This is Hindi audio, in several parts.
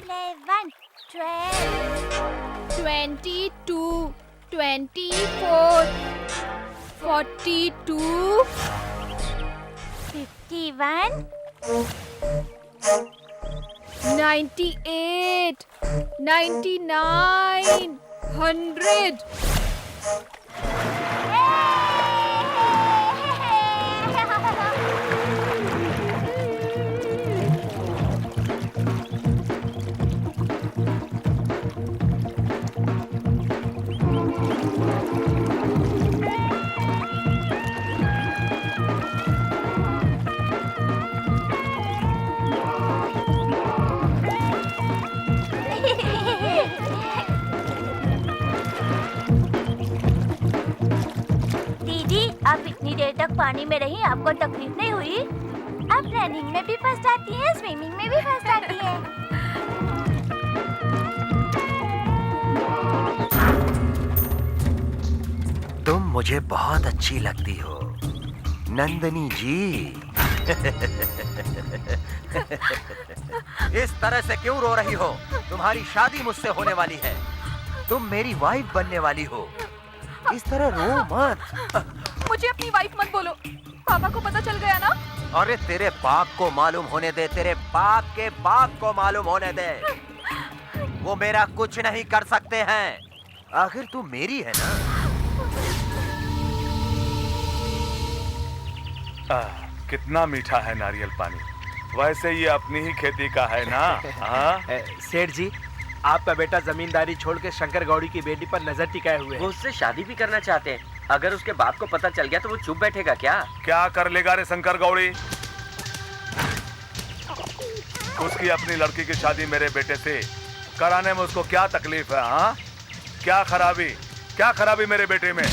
11, 12, 22, 24, 42, 51, 98, 99, 100. दीदी, आप इतनी देर तक पानी में रही, आपको तकलीफ नहीं हुई? आप रनिंग में भी फर्स्ट आती हैं, स्विमिंग में भी फर्स्ट आती हैं। तुम मुझे बहुत अच्छी लगती हो, नंदिनी जी। इस तरह से क्यों रो रही हो? तुम्हारी शादी मुझसे होने वाली है, तुम मेरी वाइफ बनने वाली हो। इस तरह रो मत। मुझे अपनी वाइफ मत बोलो, पापा को पता चल गया ना? अरे तेरे बाप को मालूम होने दे, तेरे बाप के बाप को मालूम होने दे। वो मेरा कुछ नहीं कर सकते हैं, आखिर तू मेरी है ना। कितना मीठा है नारियल पानी। वैसे ये अपनी ही खेती का है ना। सेठ जी, आपका बेटा जमींदारी छोड़ के शंकर गौड़ी की बेटी पर नजर टिकाए हुए है। वो उससे शादी भी करना चाहते हैं। अगर उसके बाप को पता चल गया तो वो चुप बैठेगा क्या? क्या कर लेगा रे शंकर गौड़ी? उसकी अपनी लड़की की शादी मेरे बेटे से कराने में उसको क्या तकलीफ है? हाँ, क्या खराबी मेरे बेटे में?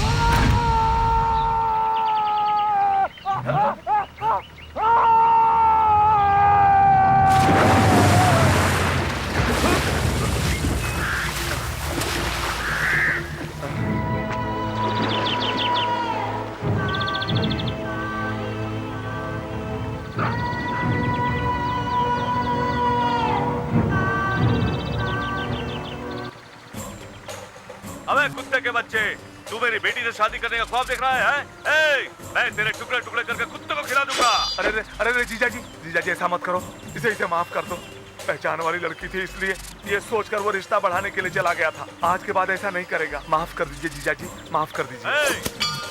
अबे कुत्ते के बच्चे, तू मेरी बेटी से शादी करने का ख्वाब देख रहा है? मैं तेरे टुकड़े टुकड़े करके कुत्ते को खिला दूंगा। अरे जीजाजी ऐसा मत करो, इसे माफ कर दो। पहचान वाली लड़की थी, इसलिए ये सोचकर वो रिश्ता बढ़ाने के लिए चला गया था। आज के बाद ऐसा नहीं करेगा। माफ कर दीजिए जीजाजी, माफ कर दीजिए।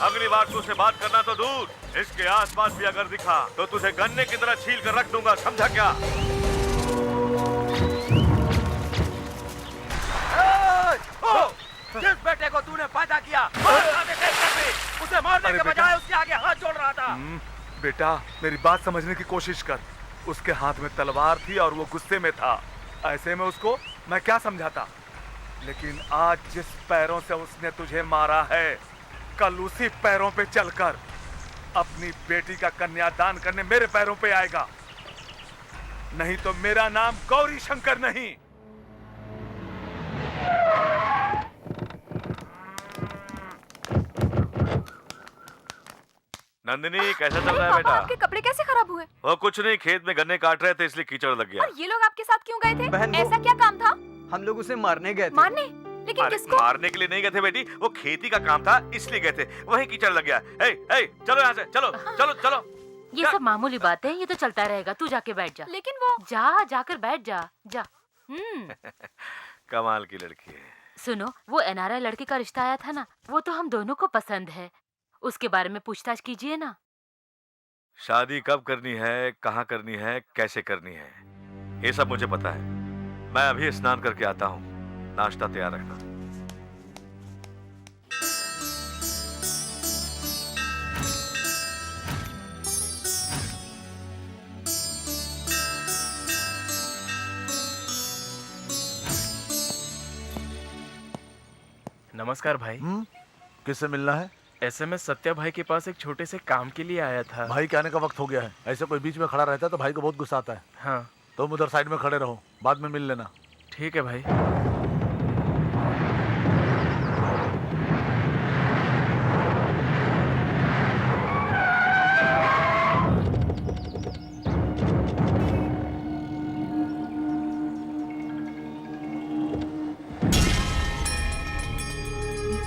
अगली बार तुझसे बात करना तो दूर, इसके आसपास भी अगर दिखा तो तुझे गन्ने की तरह छील कर रख दूंगा, समझा क्या? जिस बेटे को तूने पैदा किया, उसे मारने के बजाय उसके आगे हाथ जोड़ रहा था। बेटा, मेरी बात समझने की कोशिश कर। उसके हाथ में तलवार थी और वो गुस्से में था। ऐसे में उसको मैं क्या समझाता? लेकिन आज जिस पैरों से उसने तुझे मारा है, कल उसी पैरों पे चलकर अपनी बेटी का कन्यादान करने मेरे पैरों पे आएगा। नहीं तो मेरा नाम गौरी शंकर नहीं। नंदिनी, कैसा चल रहा है बेटा? आपके कपड़े कैसे खराब हुए? वो कुछ नहीं, खेत में गन्ने काट रहे थे इसलिए कीचड़ लग गया। और ये लोग आपके साथ क्यों गए थे? बहन, ऐसा क्या काम था? हम लोग उसे मारने गए थे। मारने? लेकिन अरे किसको? मारने के लिए नहीं गए थे बेटी, वो खेती का काम था इसलिए गए थे। वहीं कीचड़ लग गया। चलो यहाँ से, चलो। ये सब मामूली बात है, ये तो चलता रहेगा। तू जाके बैठ जा। लेकिन वो जाकर बैठ जा। कमाल की लड़की है। सुनो, वो एनआरआई लड़के का रिश्ता आया था ना, वो तो हम दोनों को पसंद है। उसके बारे में पूछताछ कीजिए ना। शादी कब करनी है, कहाँ करनी है, कैसे करनी है, ये सब मुझे पता है। मैं अभी स्नान करके आता हूँ, नाश्ता तैयार रखना। नमस्कार भाई। किससे मिलना है? एसएमएस सत्या भाई के पास एक छोटे से काम के लिए आया था। भाई के आने का वक्त हो गया है। ऐसे कोई बीच में खड़ा रहता है तो भाई को बहुत गुस्सा आता है। हाँ, तुम उधर साइड में खड़े रहो, बाद में मिल लेना। ठीक है भाई।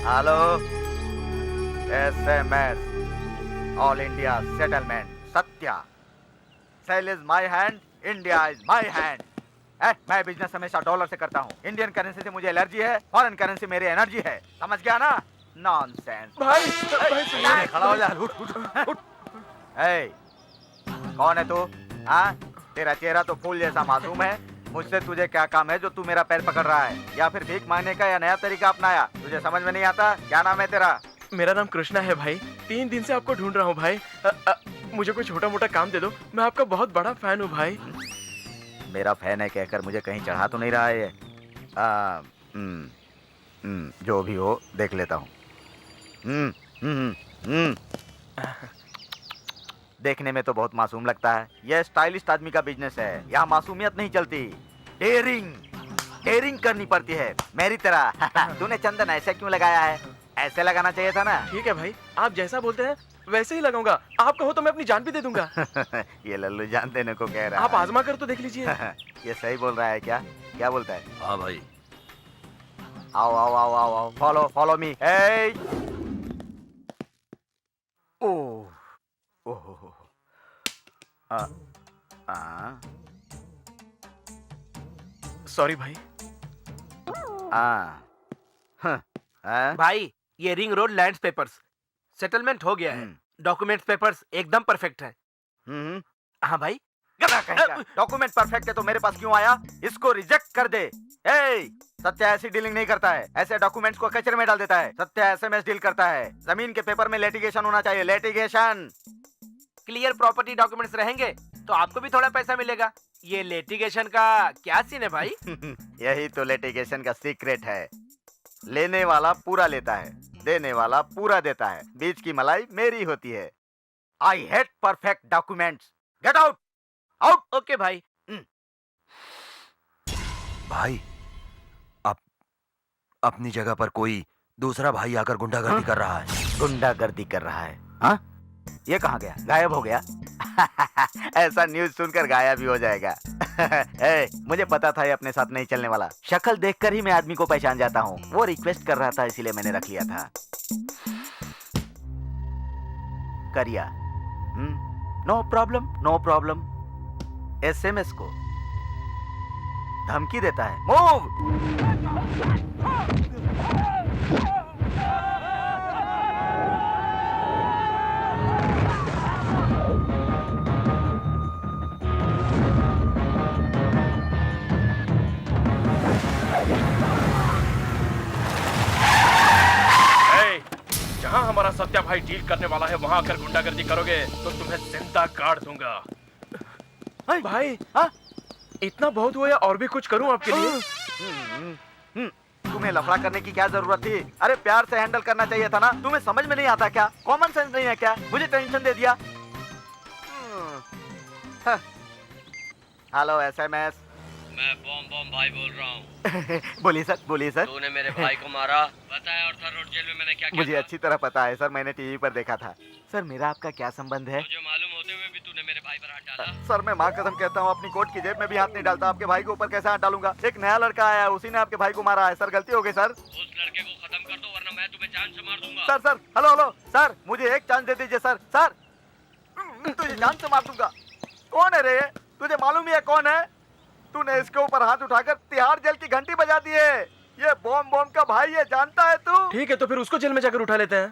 Hello, SMS, all India settlement, Satya. Sell is my hand, India is my hand. मैं बिजनेस हमेशा डॉलर से करता हूँ। इंडियन करेंसी से मुझे एलर्जी है, फॉरेन करेंसी मेरी एनर्जी है। समझ गया ना? नॉनसेंस। भाई सुनिए। खड़ा हो जा, उठ उठ उठ। ए, कौन है तू? हाँ, तेरा चेहरा तो फूल जैसा मासूम है। मुझसे तुझे क्या काम है जो तू मेरा पैर पकड़ रहा है? या फिर भीख मांगने का या नया तरीका अपनाया? तुझे समझ में नहीं आता? क्या नाम है तेरा? मेरा नाम कृष्णा है भाई। 3 दिन से आपको ढूंढ रहा हूँ भाई। मुझे कोई छोटा मोटा काम दे दो, मैं आपका बहुत बड़ा फैन हूँ भाई। मेरा फैन है कहकर मुझे कहीं चढ़ा तो नहीं रहा है ये? जो भी हो देख लेता हूँ। देखने में तो बहुत मासूम लगता है। यह स्टाइलिस्ट आदमी का बिजनेस है, यहाँ मासूमियत नहीं चलती। डेयरिंग करनी पड़ती है मेरी तरह। तूने चंदन ऐसे क्यों लगाया है? ऐसे लगाना चाहिए था ना। ठीक है भाई, आप जैसा बोलते हैं वैसे ही लगाऊंगा। आप कहो तो मैं अपनी जान भी दे दूंगा। ये लल्लू जान देने को कह रहा है। आप आजमा कर तो देख लीजिए। ये सही बोल रहा है क्या? क्या बोलता है? हाँ भाई। आओ आओ आओ आओ आओ, फॉलो फॉलो मी। ए, ओह ओह, सॉरी भाई। भाई ये ring road land papers settlement हो गया है। डॉक्यूमेंट्स पेपर्स एकदम परफेक्ट है। हाँ भाई। डॉक्यूमेंट परफेक्ट है तो मेरे पास क्यों आया? इसको रिजेक्ट कर दे। ए, सत्या ऐसी डीलिंग नहीं करता है। ऐसे डॉक्यूमेंट्स को कचरे में डाल देता है। सत्या SMS डील करता है। जमीन के पेपर में लिटिगेशन होना चाहिए, लिटिगेशन। क्लियर प्रॉपर्टी डॉक्यूमेंट्स रहेंगे तो आपको भी थोड़ा पैसा मिलेगा। ये लिटिगेशन का क्या सीन है भाई? यही तो लिटिगेशन का सीक्रेट है। लेने वाला पूरा लेता है, देने वाला पूरा देता है। बीच की मलाई मेरी होती है। I hate perfect documents. Get out out. Okay भाई। भाई, अपनी जगह पर कोई दूसरा भाई आकर गुंडागर्दी कर रहा है। गुंडागर्दी कर रहा है? हाँ? ये कहाँ गया? गायब हो गया? ऐसा न्यूज सुनकर गायब भी हो जाएगा। ए, मुझे पता था ये अपने साथ नहीं चलने वाला। शक्ल देखकर ही मैं आदमी को पहचान जाता हूँ। वो रिक्वेस्ट कर रहा था इसीलिए मैंने रख लिया था। करिया। No problem no problem. SMS को धमकी देता है। मूव। जहाँ हमारा सत्या भाई डील करने वाला है वहाँ आकर गुंडागर्दी करोगे तो तुम्हें जिंदा गाड़ दूंगा। भाई हाँ? इतना बहुत हुआ या और भी कुछ करूं आपके लिए? तुम्हें लफड़ा करने की क्या जरूरत थी? अरे प्यार से हैंडल करना चाहिए था ना। तुम्हें समझ में नहीं आता क्या? कॉमन सेंस नहीं है क्या? मुझे टेंशन दे दिया। Hello SMS। मैं बॉम भाई बोल रहा हूँ। बोलिए सर, बोलिए सर। तूने मेरे भाई को मारा, बताया, और सर रोड जेल में मैंने क्या किया? मुझे अच्छी तरह पता है सर, मैंने टीवी पर देखा था। सर मेरा आपका क्या संबंध है? मुझे मालूम होते हुए भी तूने मेरे भाई पर हाथ डाला। सर मैं माँ कसम कहता हूँ अपनी कोट की जेब में भी हाथ नहीं डालता। आपके भाई के ऊपर कैसे हाथ डालूंगा? एक नया लड़का आया है, उसी ने आपके भाई को मारा है। सर गलती हो गई सर। उस लड़के को खत्म कर दो वरना मैं तुम्हें जान से मार दूंगा। Sir sir hello hello sir, मुझे एक चांस दे दीजिए सर। सर तुझे जान से मार दूंगा। कौन है रे? तुझे मालूम ही है कौन है? तूने इसके ऊपर हाथ उठाकर तिहाड़ जेल की घंटी बजा दी है। ये बॉम का भाई है, जानता है तू? ठीक है तो फिर उसको जेल में जाकर उठा लेते हैं।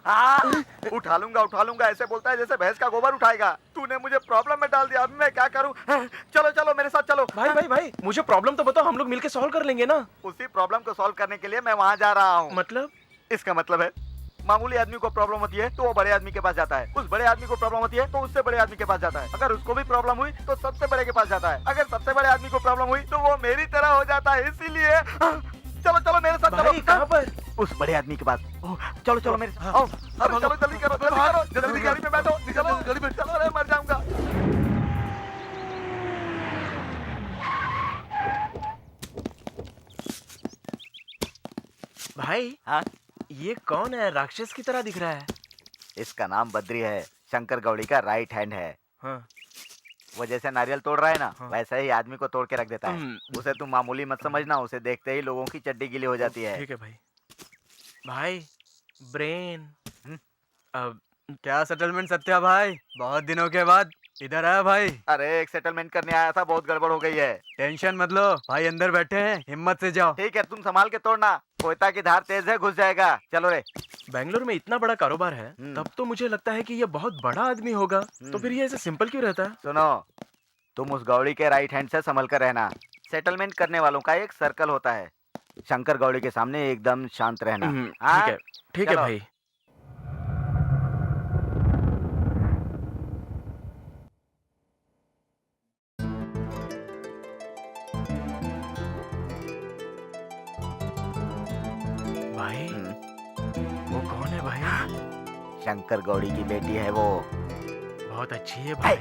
उठा लूंगा ऐसे बोलता है जैसे भैंस का गोबर उठाएगा। तूने मुझे प्रॉब्लम में डाल दिया, अब मैं क्या करूं? चलो चलो मेरे साथ चलो। भाई मुझे प्रॉब्लम तो बताओ, हम लोग मिलके सॉल्व कर लेंगे ना। उसी प्रॉब्लम को सॉल्व करने के लिए मैं वहाँ जा रहा हूँ। मतलब? इसका मतलब है मामूली आदमी को प्रॉब्लम होती है तो वो बड़े आदमी के पास जाता है। उस बड़े आदमी को प्रॉब्लम होती है तो उससे बड़े आदमी के पास जाता है। अगर उसको भी प्रॉब्लम हुई तो सबसे बड़े के पास जाता है। अगर सबसे बड़े आदमी को प्रॉब्लम हुई तो वो मेरी तरह हो जाता है। इसीलिए चलो चलो मेरे साथ चलो। कहाँ पर? उस बड़े आदमी के पास। चलो चलो मेरे साथ आओ। अरे चलो जल्दी करो जल्दी गाड़ी में बैठो। चलो गाड़ी में चलो, अरे मर जाऊंगा। भाई हाँ? ये कौन है? राक्षस की तरह दिख रहा है। इसका नाम बद्री है, शंकर गौड़ी का राइट हैंड है। हाँ। वो जैसे नारियल तोड़ रहा है ना, हाँ। वैसे ही आदमी को तोड़ के रख देता है। उसे तुम मामूली मत समझना, उसे देखते ही लोगों की चड्डी गीली हो जाती है। ठीक है भाई। भाई ब्रेन। अब क्या सेटलमेंट सत्या भाई, बहुत दिनों के बाद इधर आया भाई। अरे एक सेटलमेंट करने आया था, बहुत गड़बड़ हो गई है। टेंशन मत लो भाई, अंदर बैठे हैं, हिम्मत से जाओ। ठीक है, तुम संभाल के तोड़ना, कोयता की धार तेज है, घुस जाएगा। चलो रे। बेंगलोर में इतना बड़ा कारोबार है, तब तो मुझे लगता है कि ये बहुत बड़ा आदमी होगा। तो फिर ये ऐसे सिंपल क्यों रहता है? सुनो, तुम उस गौड़ी के राइट हैंड से संभल कर रहना। सेटलमेंट करने वालों का एक सर्कल होता है। शंकर गौड़ी के सामने एकदम शांत रहना। ठीक है, ठीक है भाई। भाई वो कौन है भाई? शंकर गौड़ी की बेटी है वो। बहुत अच्छी है भाई।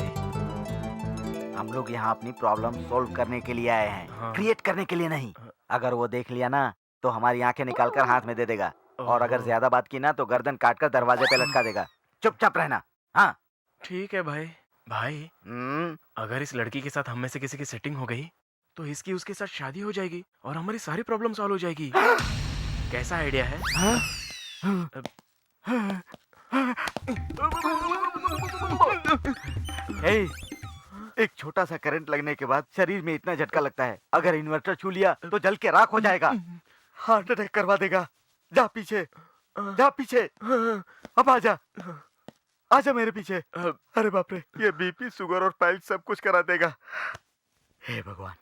हम लोग यहाँ अपनी प्रॉब्लम सॉल्व करने के लिए आए हैं, क्रिएट करने के लिए नहीं। अगर वो देख लिया ना तो हमारी आंखें निकाल कर हाथ में दे देगा, और अगर ज्यादा बात की ना तो गर्दन काट कर दरवाजे पे लटका देगा। चुपचाप रहना। हाँ ठीक है भाई। भाई अगर इस लड़की के साथ हम में से किसी की सेटिंग हो गई तो इसकी उसके साथ शादी हो जाएगी और हमारी सारी प्रॉब्लम सॉल्व हो जाएगी। कैसा आइडिया है? एक छोटा सा करंट लगने के बाद शरीर में इतना झटका लगता है, अगर इन्वर्टर छू लिया तो जल के राख हो जाएगा। हार्ट अटैक करवा देगा। जा पीछे, जा पीछे। अब आजा, आजा मेरे पीछे। अरे बाप रे, ये बीपी, शुगर और पाइल्स सब कुछ करा देगा। हे भगवान।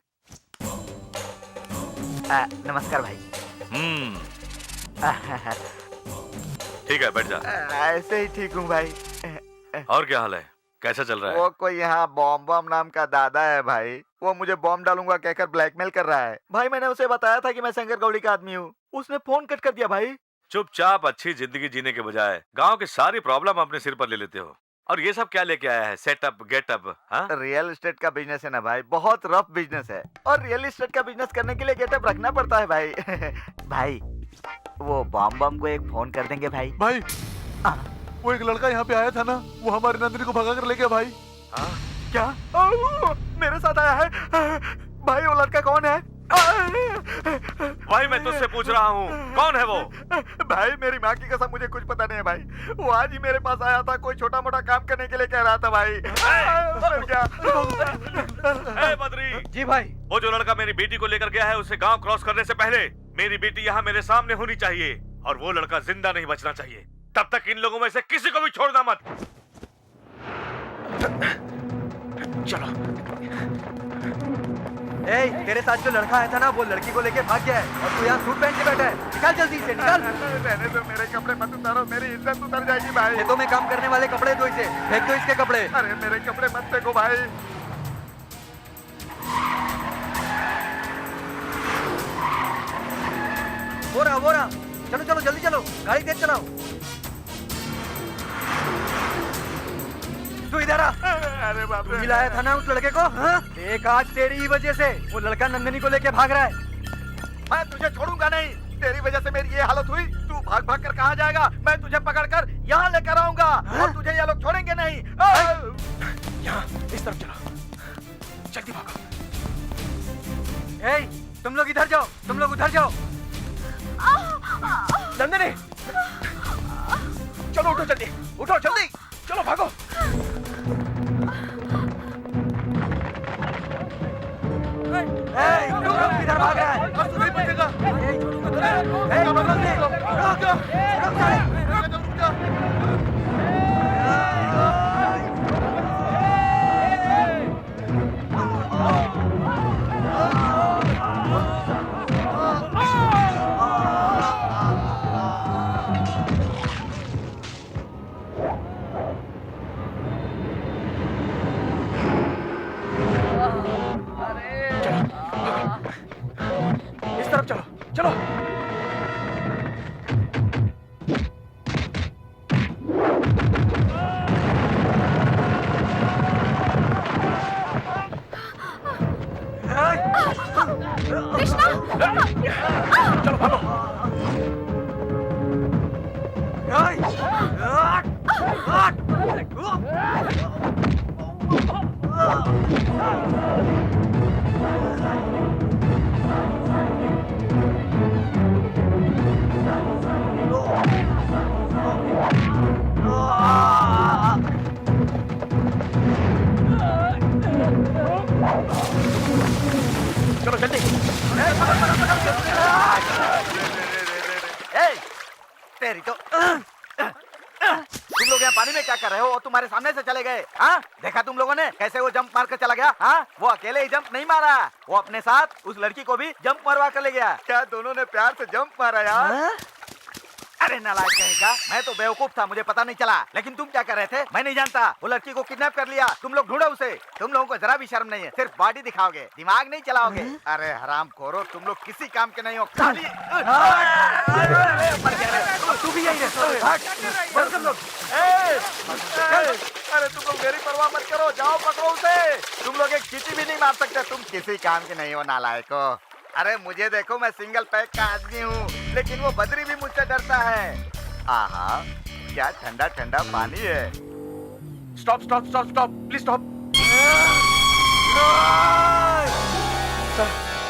नमस्कार भाई। ठीक है, बैठ जा। ऐसे ही ठीक हूँ भाई। और क्या हाल है, कैसा चल रहा है? वो कोई यहाँ बॉम्ब नाम का दादा है भाई, वो मुझे बॉम्ब डालूंगा कहकर ब्लैकमेल कर रहा है भाई। मैंने उसे बताया था कि मैं शंकर गौड़ी का आदमी हूँ, उसने फोन कट कर दिया भाई। चुपचाप अच्छी जिंदगी जीने के बजाय गांव की सारी प्रॉब्लम अपने सिर पर ले लेते हो। और ये सब क्या लेके आया है? Setup, getup? हाँ, रियल एस्टेट का बिजनेस है ना भाई, बहुत रफ बिजनेस है, और रियल एस्टेट का बिजनेस करने के लिए गेटअप रखना पड़ता है भाई। भाई वो बॉम्ब को एक फोन कर देंगे भाई। भाई वो एक लड़का यहाँ पे आया था ना, वो हमारी नंदिनी को भगा कर ले गया भाई। क्या? मेरे साथ आया है भाई? वो लड़का कौन है भाई? मैं तुझसे पूछ रहा हूँ, कौन है वो? भाई मेरी माँ की कसम मुझे कुछ पता नहीं है भाई। वो आज ही मेरे पास आया था, कोई छोटा मोटा काम करने के लिए कह रहा था भाई। क्या? बद्री जी भाई। वो जो लड़का मेरी बेटी को लेकर गया है, उसे गांव क्रॉस करने से पहले मेरी बेटी यहाँ मेरे सामने होनी चाहिए, और वो लड़का जिंदा नहीं बचना चाहिए। तब तक इन लोगों में से किसी को भी छोड़ना मत। चलो। तेरे साथ जो लड़का आया था ना, वो लड़की को लेके भाग गया है, और तू यहाँ सूट पहन के बैठा है। निकाल जल्दी से, निकाल। रहने दो, मेरे कपड़े मत उतारो, मेरी इज्जत उतर जाएगी भाई। खेतों में काम करने वाले कपड़े दो इसे, फेंक दो इसके कपड़े। अरे मेरे कपड़े मत फेंको भाई। वो रहा। चलो चलो जल्दी चलो, गाड़ी तेज चलाओ। तू इधर आ। अरे बाप रे, तू मिलाया था ना उस लड़के को? देख आज तेरी ही वजह से वो लड़का नंदिनी को लेके भाग रहा है। मैं तुझे छोड़ूंगा नहीं, तेरी वजह से मेरी ये हालत हुई। तू भाग भाग कर कहाँ जाएगा? मैं तुझे पकड़कर यहाँ लेकर आऊंगा, और तुझे ये लोग छोड़ेंगे नहीं। यहाँ इस तरफ चलो, जल्दी भागो। तुम लोग इधर जाओ, तुम लोग उधर जाओ। नंदिनी, चलो उठो जल्दी, उठो जल्दी, चलो भागो। इधर भाग रहा है, नहीं बचेगा। इस तरफ चलो, चलो। चलो भागो। तेरी तो तुम लोग यहाँ पानी में क्या कर रहे हो? और तुम्हारे सामने से चले गए। हाँ, देखा तुम लोगों ने कैसे वो जंप मार कर चला गया? हाँ, वो अकेले ही जंप नहीं मारा, वो अपने साथ उस लड़की को भी जंप मरवा कर ले गया। क्या दोनों ने प्यार से जंप मारा यार? अरे नालायक कहीं का, मैं तो बेवकूफ था, मुझे पता नहीं चला। लेकिन तुम क्या कर रहे थे? मैं नहीं जानता। वो लड़की को किडनैप कर लिया, तुम लोग ढूंढो उसे। तुम लोगों को जरा भी शर्म नहीं है, सिर्फ बॉडी दिखाओगे, दिमाग नहीं चलाओगे। अरे हरामखोरो, तुम लोग किसी काम के नहीं हो। खाली तू भी यही रह। अरे तुम लोग मेरी परवाह मत करो, जाओ पकड़ो उसे। तुम लोग एक चींटी भी नहीं मार सकते, तुम किसी काम के नहीं हो नालायको। अरे मुझे देखो, मैं सिंगल पैक का आदमी हूँ, लेकिन वो बद्री भी मुझसे डरता है। आहा, क्या ठंडा ठंडा पानी है। Stop stop stop stop, please stop.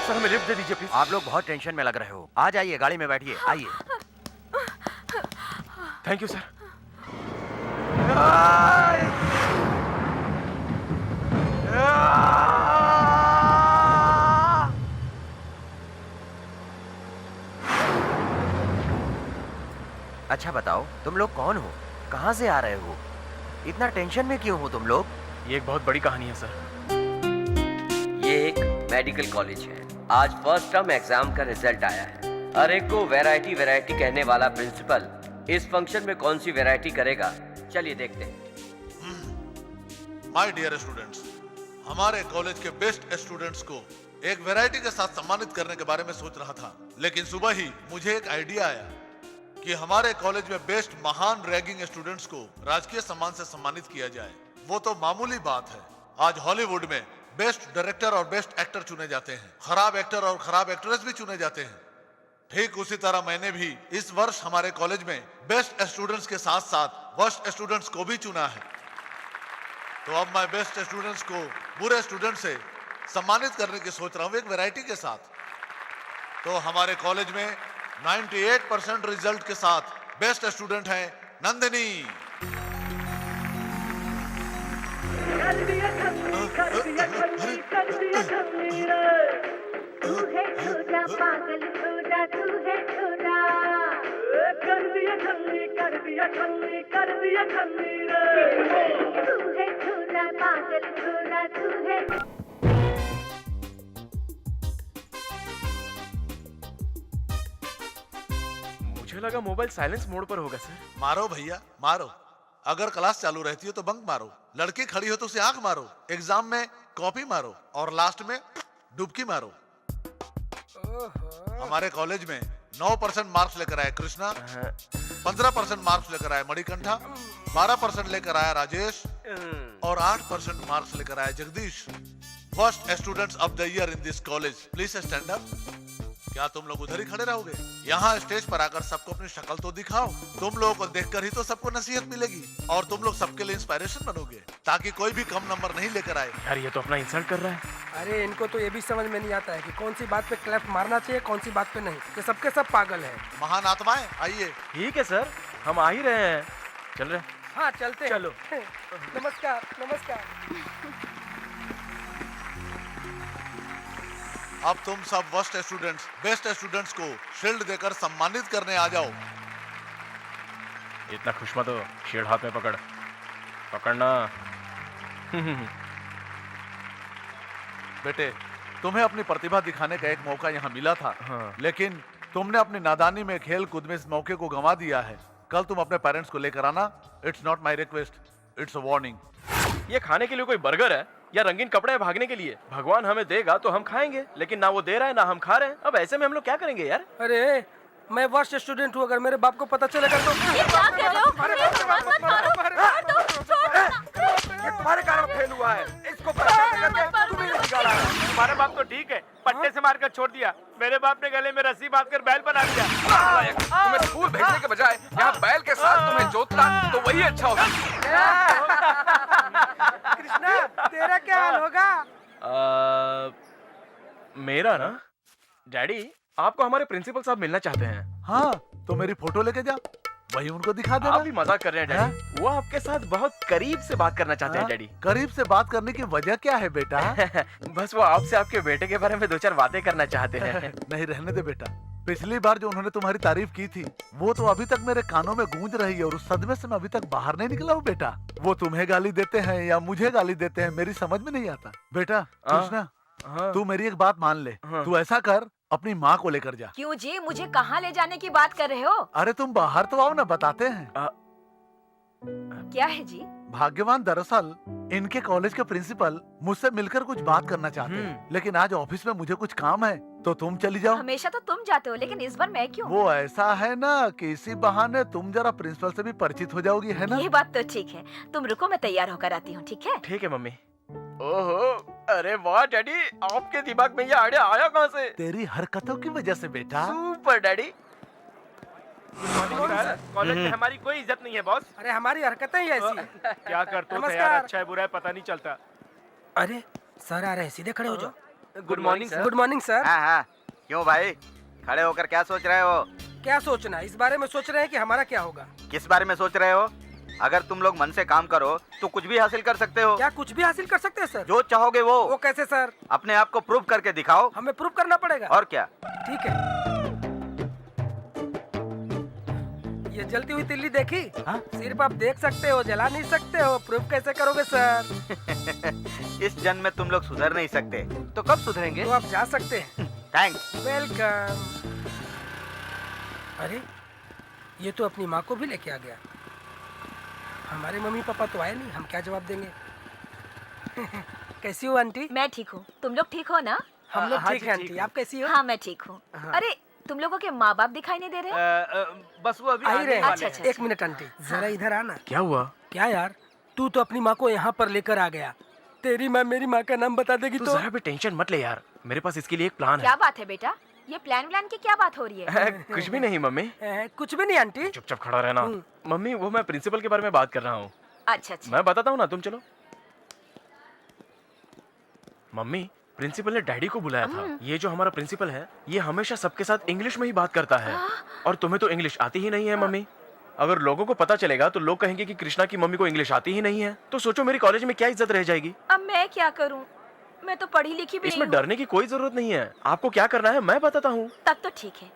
Sir हमें लिफ्ट दे दीजिए प्लीज। आप लोग बहुत टेंशन में लग रहे हो, आ जाइए, गाड़ी में बैठिए, आइए। Thank you sir. अच्छा बताओ, तुम लोग कौन हो, कहाँ से आ रहे हो, इतना टेंशन में क्यों हो तुम लोग? ये एक बहुत बड़ी कहानी है सर। ये एक मेडिकल कॉलेज है। आज फर्स्ट टर्म एग्जाम का रिजल्ट आया है। अरे को वैरायटी वैरायटी कहने वाला प्रिंसिपल इस फंक्शन में कौन सी वैरायटी करेगा, चलिए देखते हैं। माय डियर स्टूडेंट्स, हमारे कॉलेज के बेस्ट स्टूडेंट्स को एक वैरायटी के साथ सम्मानित करने के बारे में सोच रहा था, लेकिन सुबह ही मुझे एक आइडिया आया कि हमारे कॉलेज में बेस्ट महान रैगिंग स्टूडेंट्स को राजकीय सम्मान से सम्मानित किया जाए। वो तो मामूली बात है, आज हॉलीवुड में बेस्ट डायरेक्टर और बेस्ट एक्टर चुने जाते हैं, खराब एक्टर और खराब एक्ट्रेस भी चुने जाते हैं। ठीक उसी तरह मैंने भी इस वर्ष हमारे कॉलेज में बेस्ट स्टूडेंट्स के साथ साथ वर्स्ट स्टूडेंट्स को भी चुना है। तो अब मैं बेस्ट स्टूडेंट्स को बुरे स्टूडेंट से सम्मानित करने की सोच रहा हूँ एक वैरायटी के साथ। तो हमारे कॉलेज में 98% रिजल्ट के साथ बेस्ट स्टूडेंट हैं नंदिनी। मुझे लगा मोबाइल साइलेंस मोड पर होगा सर। मारो भैया मारो, अगर क्लास चालू रहती है तो बंक मारो, लड़की खड़ी हो तो उसे आंख मारो, एग्जाम में कॉपी मारो और लास्ट में डुबकी मारो। हमारे कॉलेज में 9% मार्क्स लेकर आए कृष्णा, 15% मार्क्स लेकर आए मणिकंठा, 12% लेकर आया राजेश और 8% मार्क्स लेकर आया Jagdish. First students of the year in this college, please stand up. क्या तुम लोग उधर ही खड़े रहोगे? यहाँ स्टेज पर आकर सबको अपनी शक्ल तो दिखाओ। तुम लोगों को देखकर ही तो सबको नसीहत मिलेगी और तुम लोग सबके लिए इंस्पिरेशन बनोगे, ताकि कोई भी कम नंबर नहीं लेकर आए। यार ये तो अपना इंसल्ट कर रहा है। अरे इनको तो ये भी समझ में नहीं आता है कि कौन सी बात पे क्लैप मारना चाहिए, कौन सी बात पे नहीं। ये सबके सब पागल है। महान आत्माएं आइए। ठीक है सर, हम आ ही रहे हैं, चल रहे। हाँ चलते हैं। चलो। नमस्कार नमस्कार। अब तुम सब वर्स्ट स्टूडेंट्स बेस्ट स्टूडेंट्स को शील्ड देकर सम्मानित करने आ जाओ। इतना खुश मत हो, शील्ड हाथ में पकड़, पकड़ना। बेटे, तुम्हें अपनी प्रतिभा दिखाने का एक मौका यहाँ मिला था, लेकिन तुमने अपनी नादानी में खेल कूद में इस मौके को गंवा दिया है। कल तुम अपने पेरेंट्स को लेकर आना। It's not my request, it's a warning. ये खाने के लिए कोई बर्गर है या रंगीन कपड़े हैं भागने के लिए? भगवान हमें देगा तो हम खाएंगे, लेकिन ना वो दे रहा है ना हम खा रहे हैं। अब ऐसे में हम लोग क्या करेंगे यार? अरे मैं वर्स्ट स्टूडेंट हूँ, अगर मेरे बाप को पता चलेगा तो। ये क्या कर रहे हो? ये तुम्हारे कारण फेल हुआ है, इसको तुम्हें बिगाड़ा है। तुम्हारा बाप तो ठीक है, पट्टे से मारकर छोड़ दिया, मेरे बाप ने गले में रस्सी बांधकर बैल बना दिया। तुम्हें स्कूल भेजने के बजाय यहाँ बैल के साथ तुम्हें जोतना तो वही अच्छा होगा। कृष्णा तेरा क्या हाल होगा? मेरा ना डैडी, आपको हमारे प्रिंसिपल साहब मिलना चाहते हैं। हाँ, तो मेरी फोटो लेके जा। वही उनको दिखा देना। आप भी मजाक कर रहे हैं डैडी। वो आपके साथ बहुत करीब से बात करना चाहते हैं डैडी। करीब से बात करने की वजह क्या है बेटा? बस वो आपसे आपके बेटे के बारे में 2-4 बातें करना चाहते हैं। नहीं, रहने दे बेटा। पिछली बार जो उन्होंने तुम्हारी तारीफ की थी वो तो अभी तक मेरे कानों में गूंज रही है और उस सदमे से मैं अभी तक बाहर नहीं निकला हूँ बेटा। वो तुम्हें गाली देते हैं या मुझे गाली देते हैं मेरी समझ में नहीं आता। बेटा कृष्णा, तू मेरी एक बात मान ले। तू ऐसा कर, अपनी माँ को लेकर जा। क्यों जी, मुझे कहाँ ले जाने की बात कर रहे हो? अरे तुम बाहर तो आओ ना, बताते हैं। क्या है जी? भाग्यवान दरअसल इनके कॉलेज के प्रिंसिपल मुझसे मिलकर कुछ बात करना चाहते हैं, लेकिन आज ऑफिस में मुझे कुछ काम है तो तुम चली जाओ। हमेशा तो तुम जाते हो, लेकिन इस बार मैं क्यों? वो ऐसा है ना कि इसी बहाने तुम जरा प्रिंसिपल से भी परिचित हो जाओगी, है ना? ये बात तो ठीक है। तुम रुको, मैं तैयार होकर आती हूँ। ठीक है? ठीक है मम्मी। ओहो, अरे वाह डैडी, आपके दिमाग में ये आइडिया आया कहाँ से? तेरी हरकतों की वजह से बेटा। Super daddy. कॉलेज में हमारी कोई इज्जत नहीं है बॉस। अरे हमारी हरकतें ही ऐसी है। क्या करते हो यार, नमस्कार। अच्छा है बुरा है पता नहीं चलता। अरे सर आ रहे हैं, सीधे खड़े हो जाओ। Good morning sir. Good morning sir. हाँ हाँ, क्यों भाई खड़े होकर क्या सोच रहे हो? क्या सोचना, इस बारे में सोच रहे हैं कि हमारा क्या होगा। किस बारे में सोच रहे हो? अगर तुम लोग मन से काम करो तो कुछ भी हासिल कर सकते हो। क्या कुछ भी हासिल कर सकते हैं सर? जो चाहोगे वो कैसे सर? अपने आप को प्रूव करके दिखाओ। हमें प्रूव करना पड़ेगा? और क्या? ठीक है। ये जलती हुई तिल्ली देखी? सिर्फ आप देख सकते हो, जला नहीं सकते हो। प्रूफ कैसे करोगे सर? इस जन्म में तुम लोग सुधर नहीं सकते, तो कब सुधरेंगे? तो आप जा सकते हैं। थैंक्स। वेलकम। अरे ये तो अपनी माँ को भी लेके आ गया। हमारे मम्मी पापा तो आए नहीं, हम क्या जवाब देंगे? कैसी हो आंटी? मैं ठीक हूँ। तुम लोग ठीक हो ना? हम लोग ठीक हैं आंटी, आप कैसी हो? हाँ मैं ठीक हूँ। अरे तुम लोगों के माँ बाप दिखाई नहीं दे रहे? बस वो अभी आ ही रहे हैं। अच्छा। एक मिनट आंटी, जरा इधर आना। क्या हुआ? क्या यार, तू तो अपनी माँ को यहाँ पर लेकर आ गया। तेरी माँ मेरी माँ का नाम बता देगी तो? जरा भी टेंशन मत ले यार, मेरे पास इसके लिए एक प्लान है। क्या बात है बेटा? ये प्लान की क्या बात हो रही है? कुछ भी नहीं मम्मी। कुछ भी नहीं आंटी। चुपचाप खड़ा रहना। मम्मी वो मैं प्रिंसिपल के बारे में बात कर रहा हूँ। अच्छा। मैं बताता हूँ ना, तुम चलो। मम्मी, प्रिंसिपल ने डैडी को बुलाया था। ये जो हमारा प्रिंसिपल है, ये हमेशा सबके साथ इंग्लिश में ही बात करता है। और तुम्हें तो इंग्लिश आती ही नहीं है मम्मी। अगर लोगों को पता चलेगा तो लोग कहेंगे कि कृष्णा की मम्मी को इंग्लिश आती ही नहीं है। तो सोचो मेरी कॉलेज में क्या इज्जत रह जाएगी। अब मैं क्या करूँ? मैं तो पढ़ी लिखी भी नहीं इसमें डरने की कोई जरूरत नहीं है। आपको क्या करना है मैं बताता हूँ। तब तो ठीक है।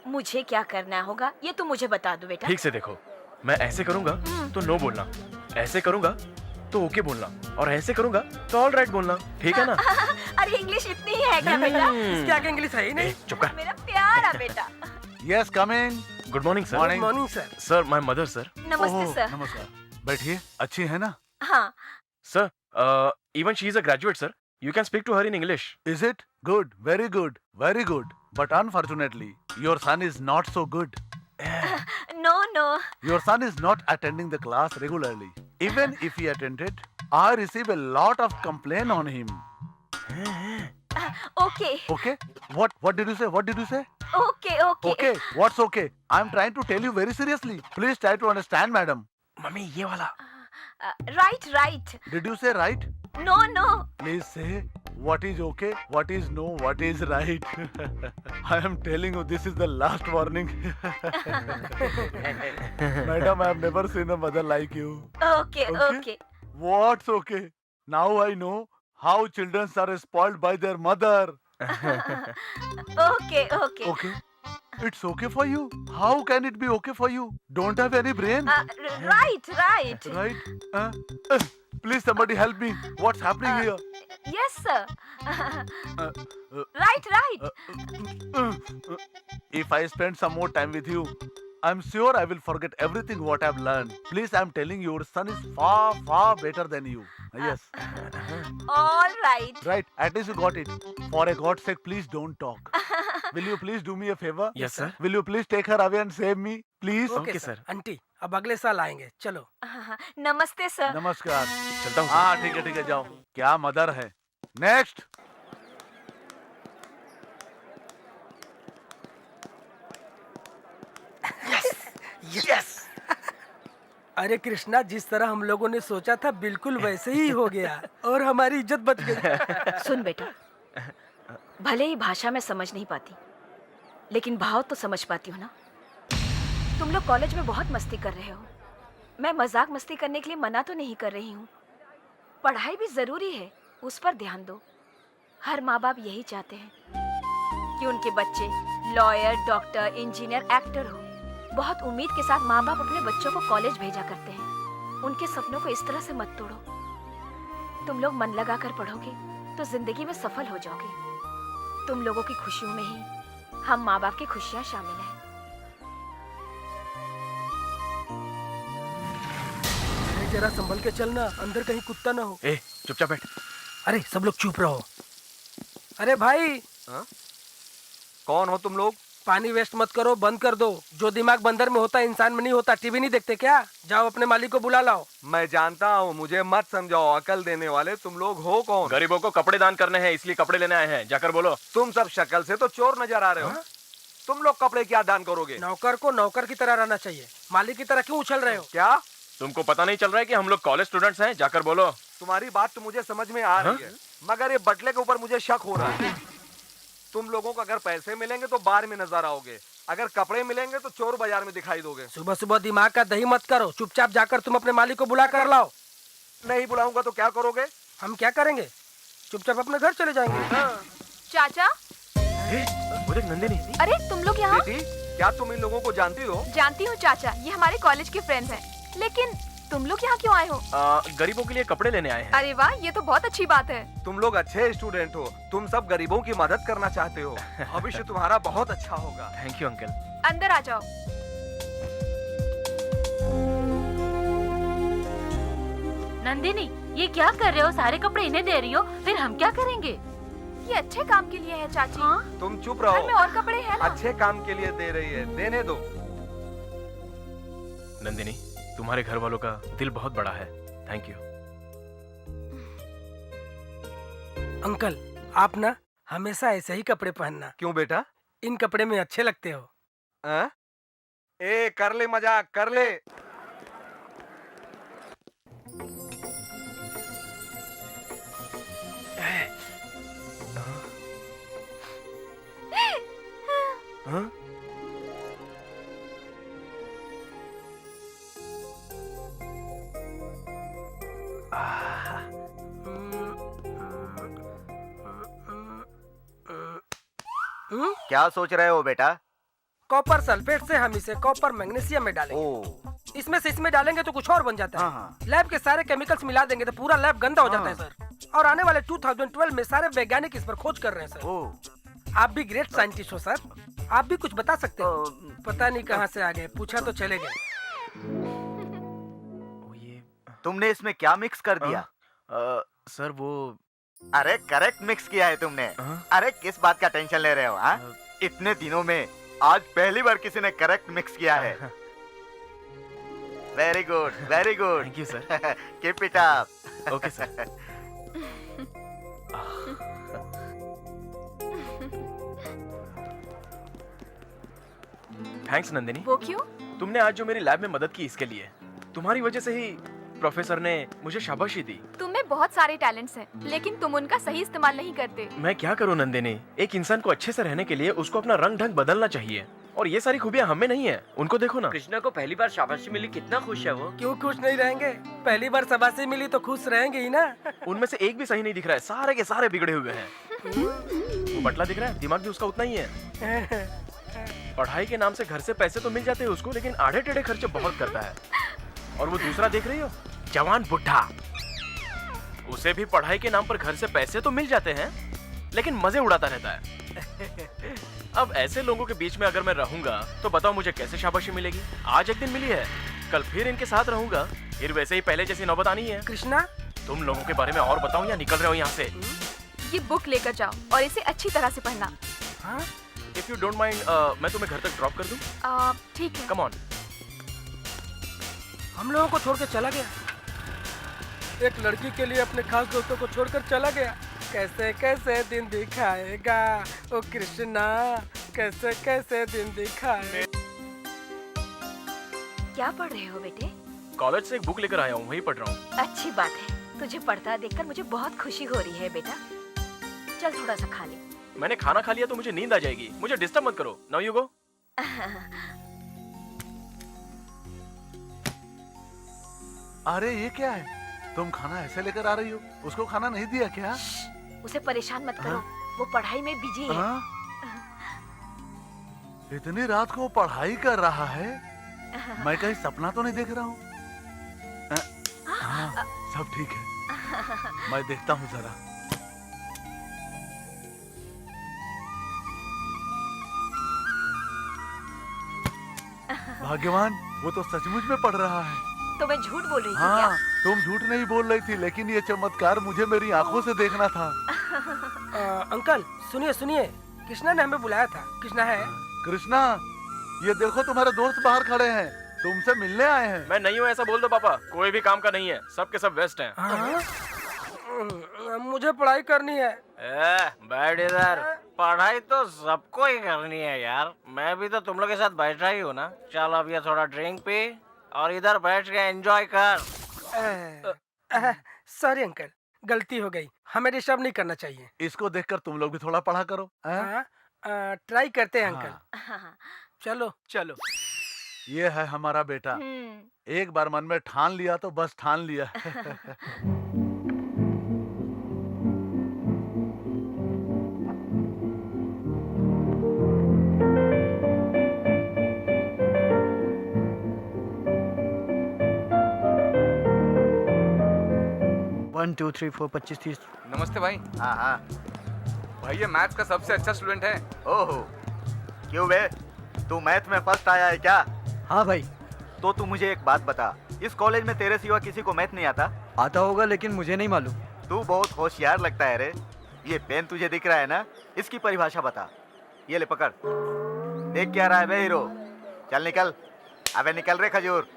मुझे क्या करना होगा ये तुम मुझे बता दो बेटा। ठीक से देखो, मैं ऐसे करूंगा तो नो बोलना, ऐसे करूंगा तो ओके बोलना, और ऐसे करूंगा तो ऑल राइट बोलना। ठीक है ना? अरे इंग्लिश इतनी ही है क्या बेटा? इसके आगे इंग्लिश है ही नहीं। चुप कर। मेरा प्यारा बेटा। Yes, coming. Good morning sir. Morning. Morning sir. Sir my mother sir. नमस्ते सर। नमस्कार, बैठिए। अच्छी है ना? हाँ sir, even she is a graduate sir. You can speak to her in English. Is it? Good, very good, very good. But unfortunately, your son is not so good. No. Your son is not attending the class regularly. Even if he attended, I receive a lot of complaint on him. Okay. Okay? What did you say? What did you say? Okay. Okay. What's okay? I'm trying to tell you very seriously. Please try to understand, madam. Mummy ये वाला। Right. Did you say right? No. Please say what is okay, what is no, what is right. I am telling you, this is the last warning. Madam, I have never seen a mother like you. Okay. What's okay? Now I know how children are spoiled by their mother. Okay. Okay? It's okay for you? How can it be okay for you? Don't have any brain? Right. Right? Please somebody help me. What's happening here? Yes sir. Right. If I spend some more time with you, I'm sure I will forget everything what I've learned. Please, I'm telling you, your son is far, far better than you. Yes. All right. Right. At least you got it. For a God's sake, please don't talk. Will you please do me a favor? Yes sir. Will you please take her away and save me? Please. Okay sir. Aunty अब अगले साल आएंगे, चलो। नमस्ते सर। नमस्कार। चलता हूँ। हाँ ठीक है जाओ। क्या मदर है। नेक्स्ट। यस। अरे कृष्णा, जिस तरह हम लोगों ने सोचा था बिल्कुल वैसे ही हो गया और हमारी इज्जत बच गई। सुन बेटा, भले ही भाषा में समझ नहीं पाती, लेकिन भाव तो समझ पाती हूँ ना। तुम लोग कॉलेज में बहुत मस्ती कर रहे हो। मैं मजाक मस्ती करने के लिए मना तो नहीं कर रही हूँ। पढ़ाई भी जरूरी है, उस पर ध्यान दो। हर माँ बाप यही चाहते हैं कि उनके बच्चे लॉयर, डॉक्टर, इंजीनियर, एक्टर हो। बहुत उम्मीद के साथ माँ बाप अपने बच्चों को कॉलेज भेजा करते हैं। उनके सपनों को इस तरह से मत तोड़ो। तुम लोग मन लगाकर पढ़ोगे तो जिंदगी में सफल हो जाओगे। तुम लोगों की खुशियों में ही हम माँ बाप की खुशियाँ शामिल हैं। जरा संभल के चलना, अंदर कहीं कुत्ता ना हो। ए, चुपचाप बैठ। अरे सब लोग चुप रहो। अरे भाई, कौन हो तुम लोग? पानी वेस्ट मत करो, बंद कर दो। जो दिमाग बंदर में होता है इंसान में नहीं होता। टीवी नहीं देखते क्या? जाओ अपने मालिक को बुला लाओ। मैं जानता हूँ, मुझे मत समझाओ। अकल देने वाले तुम लोग हो कौन? गरीबों को कपड़े दान करने हैं, इसलिए कपड़े लेने आए हैं। जाकर बोलो। तुम सब शक्ल से तो चोर नजर आ रहे हो। तुम लोग कपड़े क्या दान करोगे? नौकर को नौकर की तरह रहना चाहिए, मालिक की तरह क्यों उछल रहे हो? क्या तुमको पता नहीं चल रहा है कि हम लोग कॉलेज स्टूडेंट्स हैं? जाकर बोलो। तुम्हारी बात तो मुझे समझ में आ रही है, मगर ये बटले के ऊपर मुझे शक हो रहा है। तुम लोगों को अगर पैसे मिलेंगे तो बार में नजर आओगे, अगर कपड़े मिलेंगे तो चोर बाजार में दिखाई दोगे। सुबह सुबह दिमाग का दही मत करो। चुपचाप जाकर तुम अपने मालिक को बुला कर लाओ। नहीं बुलाऊंगा तो क्या करोगे? हम क्या करेंगे? चुपचाप अपने घर चले जाएंगे। चाचा, वो देख नंदिनी। अरे तुम लोग यहाँ? बेटी, क्या तुम इन लोगों को जानती हो? जानती हूँ चाचा, ये हमारे कॉलेज के फ्रेंड्स हैं। लेकिन तुम लोग यहाँ क्यों आए हो? गरीबों के लिए कपड़े लेने आए हैं। अरे वाह, ये तो बहुत अच्छी बात है। तुम लोग अच्छे स्टूडेंट हो, तुम सब गरीबों की मदद करना चाहते हो। भविष्य तुम्हारा बहुत अच्छा होगा। Thank you uncle. अंदर आ जाओ। नंदिनी, ये क्या कर रहे हो? सारे कपड़े इन्हें दे रही हो, फिर हम क्या करेंगे? ये अच्छे काम के लिए है चाची। हाँ? तुम चुप घर रहो। में और कपड़े हैं ना? अच्छे काम के लिए दे रही है, देने दो। नंदिनी, तुम्हारे घर वालों का दिल बहुत बड़ा है। Thank you. अंकल, आप ना हमेशा ऐसे ही कपड़े पहनना। क्यों बेटा? इन कपड़े में अच्छे लगते हो। ए, कर ले मजाक, कर ले। हाँ? क्या सोच रहे हो बेटा? कॉपर सल्फेट से हम इसे कॉपर मैग्नीशियम में डालेंगे। इसमें से इसमें डालेंगे तो कुछ और बन जाता है। लैब के सारे केमिकल्स मिला देंगे तो पूरा लैब गंदा हो जाता है सर। और आने वाले 2012 में सारे वैज्ञानिक इस पर खोज कर रहे हैं सर। आप भी ग्रेट साइंटिस्ट हो सर, आप भी कुछ बता सकते हो। पता नहीं कहाँ से आ गए, पूछा तो चले गए। तुमने इसमें क्या मिक्स कर दिया? सर वो, अरे करेक्ट मिक्स किया है तुमने। अरे किस बात का टेंशन ले रहे हो? इतने दिनों में आज पहली बार किसी ने करेक्ट मिक्स किया है। Very good, very good. Thank you sir. Keep it up. Okay sir. Thanks Nandini. वो क्यों? तुमने आज जो मेरी लैब में मदद की, इसके लिए। तुम्हारी वजह से ही प्रोफेसर ने मुझे शाबाशी दी। तुम में बहुत सारे टैलेंट्स हैं, लेकिन तुम उनका सही इस्तेमाल नहीं करते। मैं क्या करूं नंदिनी? एक इंसान को अच्छे से रहने के लिए उसको अपना रंग ढंग बदलना चाहिए, और ये सारी खूबियां हमें नहीं है, उनको देखो ना। कृष्णा को पहली बार शाबाशी मिली, कितना खुश है वो। क्यों खुश नहीं रहेंगे? पहली बार शाबाशी मिली तो खुश रहेंगे ही ना। उनमें से एक भी सही नहीं दिख रहा है, सारे के सारे बिगड़े हुए हैं। वो बटला दिख रहा है, दिमाग भी उसका उतना ही है। पढ़ाई के नाम से घर से पैसे तो मिल जाते हैं उसको, लेकिन आड़े टेढ़े खर्चे बहुत करता है। और वो दूसरा देख रही हो, जवान बुढ़ा, उसे भी पढ़ाई के नाम पर घर से पैसे तो मिल जाते हैं, लेकिन मजे उड़ाता रहता है। अब ऐसे लोगों के बीच में अगर मैं रहूंगा तो बताओ मुझे कैसे शाबाशी मिलेगी? आज एक दिन मिली है, कल फिर इनके साथ रहूंगा, फिर वैसे ही पहले जैसी नौबत आनी है। कृष्णा, तुम लोगों के बारे में और बताऊं या निकल रहे हो यहाँ से? ये बुक लेकर जाओ और इसे अच्छी तरह से पढ़ना। इफ यू डोंट माइंड, मैं तुम्हें घर तक ड्रॉप कर दूं? ठीक है। Come on. हम लोगों को छोड़ के चला गया। एक लड़की के लिए अपने खास दोस्तों को छोड़कर चला गया। कैसे कैसे दिन दिखाएगा ओ कृष्णा, कैसे कैसे दिन दिखाए। क्या पढ़ रहे हो बेटे? कॉलेज से एक बुक लेकर आया हूँ, वही पढ़ रहा हूँ। अच्छी बात है, तुझे पढ़ता देखकर मुझे बहुत खुशी हो रही है बेटा। चल थोड़ा सा खा ले। मैंने खाना खा लिया तो मुझे नींद आ जाएगी, मुझे डिस्टर्ब मत करो। Now you go. अरे ये क्या है? तुम खाना ऐसे लेकर आ रही हो? उसको खाना नहीं दिया क्या? उसे परेशान मत करो, वो पढ़ाई में बिजी है। इतनी रात को पढ़ाई कर रहा है? मैं कहीं सपना तो नहीं देख रहा हूँ? हाँ, सब ठीक है। मैं देखता हूँ जरा। भाग्यवान, वो तो सचमुच में पढ़ रहा है। तो मैं झूठ बोल रही थी हाँ, क्या? तुम झूठ नहीं बोल रही थी, लेकिन ये चमत्कार मुझे मेरी आंखों से देखना था। अंकल सुनिए सुनिए, कृष्णा ने हमें बुलाया था। कृष्णा है? कृष्णा, ये देखो तुम्हारे दोस्त बाहर खड़े हैं, तुमसे मिलने आए हैं। मैं नहीं हूँ ऐसा बोल दो पापा, कोई भी काम का नहीं है, सब के सब वेस्ट हैं। मुझे पढ़ाई करनी है। बैठ इधर, पढ़ाई तो सबको ही करनी है यार। मैं भी तो तुम लोग के साथ बैठा ही हूँ ना। चल अब ये थोड़ा ड्रिंक पी और इधर बैठ के एंजॉय कर। सॉरी अंकल, गलती हो गई, हमें डिस्टर्ब नहीं करना चाहिए। इसको देखकर तुम लोग भी थोड़ा पढ़ा करो। ट्राई करते हैं अंकल। चलो चलो। ये है हमारा बेटा, एक बार मन में ठान लिया तो बस ठान लिया। 1 2 3 4 25 30। नमस्ते भाई। हाँ हाँ भाई ये मैथ्स का सबसे अच्छा स्टूडेंट है। ओहो, क्यों बे, तू मैथ में फर्स्ट आया है क्या? हाँ भाई। तो तू मुझे एक बात बता, इस कॉलेज में तेरे सिवा किसी को मैथ नहीं आता? आता होगा लेकिन मुझे नहीं मालूम। तू बहुत होशियार लगता है रे। ये पेन तुझे दिख रहा है ना, इसकी परिभाषा बता। ये ले पकड़, देख क्या रहा है बे हीरो? चल निकल, अबे निकल रे खजूर।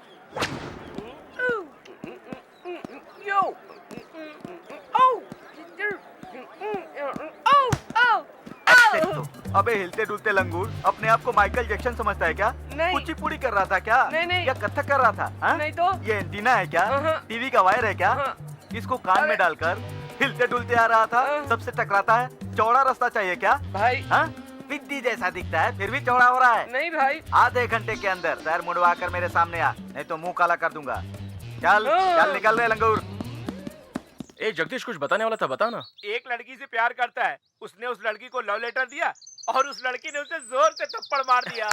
अबे हिलते डुलते लंगूर अपने आप को माइकल जैक्सन समझता है क्या? कुचिपुड़ी कर रहा था क्या? नहीं। या कथक कर रहा था? हा? नहीं तो ये एंटीना है क्या? टीवी का वायर है क्या? इसको कान में डालकर हिलते डुलते आ रहा था, सबसे टकराता है। चौड़ा रास्ता चाहिए क्या भाई? हाँ, पिद्दी जैसा दिखता है फिर भी चौड़ा हो रहा है। नहीं भाई, आधे घंटे के अंदर सर मुड़वा कर मेरे सामने आ, नहीं तो मुंह काला कर दूंगा। चल चल निकल रहे लंगूर। ए जगदीश, कुछ बताने वाला था, बता ना। एक लड़की से प्यार करता है, उसने उस लड़की को लव लेटर दिया और उस लड़की ने उसे जोर से थप्पड़ मार दिया।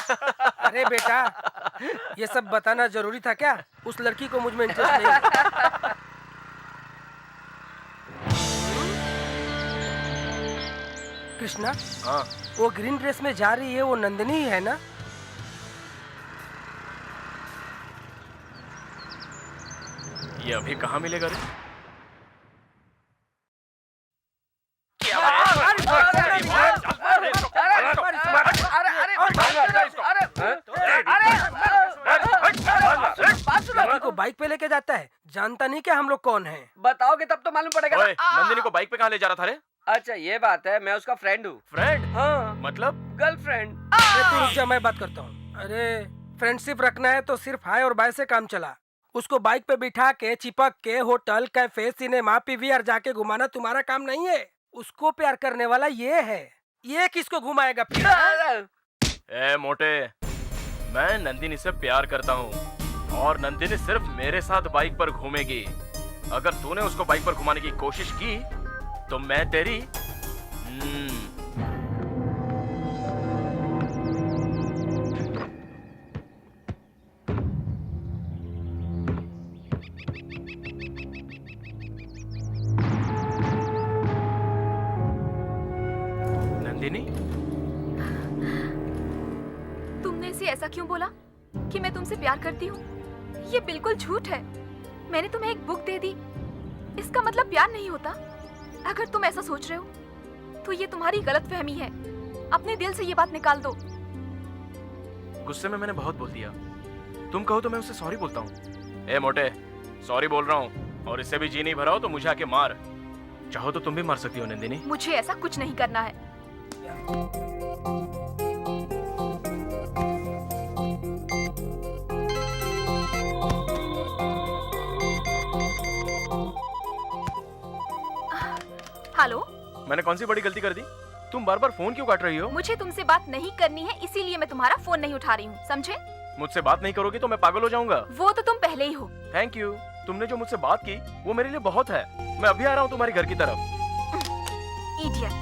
अरे बेटा, ये सब बताना जरूरी था क्या? उस लड़की को मुझ में इंटरेस्ट नहीं है। कृष्णा, हाँ, वो ग्रीन ड्रेस में जा रही है, वो नंदिनी ही है ना? ये अभी कहाँ मिलेगा रे? लड़की को बाइक पे लेके जाता है, जानता नहीं क्या हम लोग कौन हैं? बताओगे तब तो मालूम पड़ेगा। ओए, नंदिनी को बाइक पे कहाँ ले जा रहा था रे? अच्छा ये बात है, मैं उसका फ्रेंड हूँ। फ्रेंड? हाँ। मतलब? गर्लफ्रेंड। अरे तू रुक जा, मैं बात करता हूँ। अरे फ्रेंडशिप रखना है तो सिर्फ हाय और बाय से काम चला। उसको बाइक पे बिठा के चिपक के होटल, कैफे, सिनेमा, पीवीआर जाके घुमाना तुम्हारा काम नहीं है। उसको प्यार करने वाला ये है। ये किसको घुमाएगा फिर? ए मोटे, मैं नंदिनी से प्यार करता हूँ और नंदिनी सिर्फ मेरे साथ बाइक पर घूमेगी। अगर तूने उसको बाइक पर घुमाने की कोशिश की तो मैं तेरी नंदिनी, तुमने इसे ऐसा क्यों बोला कि मैं तुमसे प्यार करती हूँ? ये बिल्कुल झूठ है। मैंने तुम्हें एक बुक दे दी, इसका मतलब प्यार नहीं होता। अगर तुम ऐसा सोच रहे हो तो ये तुम्हारी गलतफहमी है। अपने दिल से ये बात निकाल दो। गुस्से में मैंने बहुत बोल दिया। तुम कहो तो मैं उससे सॉरी बोलता हूँ। ए मोटे, सॉरी बोल रहा हूँ और इससे भी जी नहीं भरा हो तो मुझे आके मार। चाहो तो तुम भी मार सकती हो नंदिनी। मुझे ऐसा कुछ नहीं करना है। हेलो, मैंने कौन सी बड़ी गलती कर दी? तुम बार बार फोन क्यों काट रही हो? मुझे तुमसे बात नहीं करनी है, इसीलिए मैं तुम्हारा फोन नहीं उठा रही हूँ, समझे? मुझसे बात नहीं करोगी तो मैं पागल हो जाऊंगा। वो तो तुम पहले ही हो। Thank you. तुमने जो मुझसे बात की वो मेरे लिए बहुत है। मैं अभी आ रहा हूँ तुम्हारे घर की तरफ। Idiot.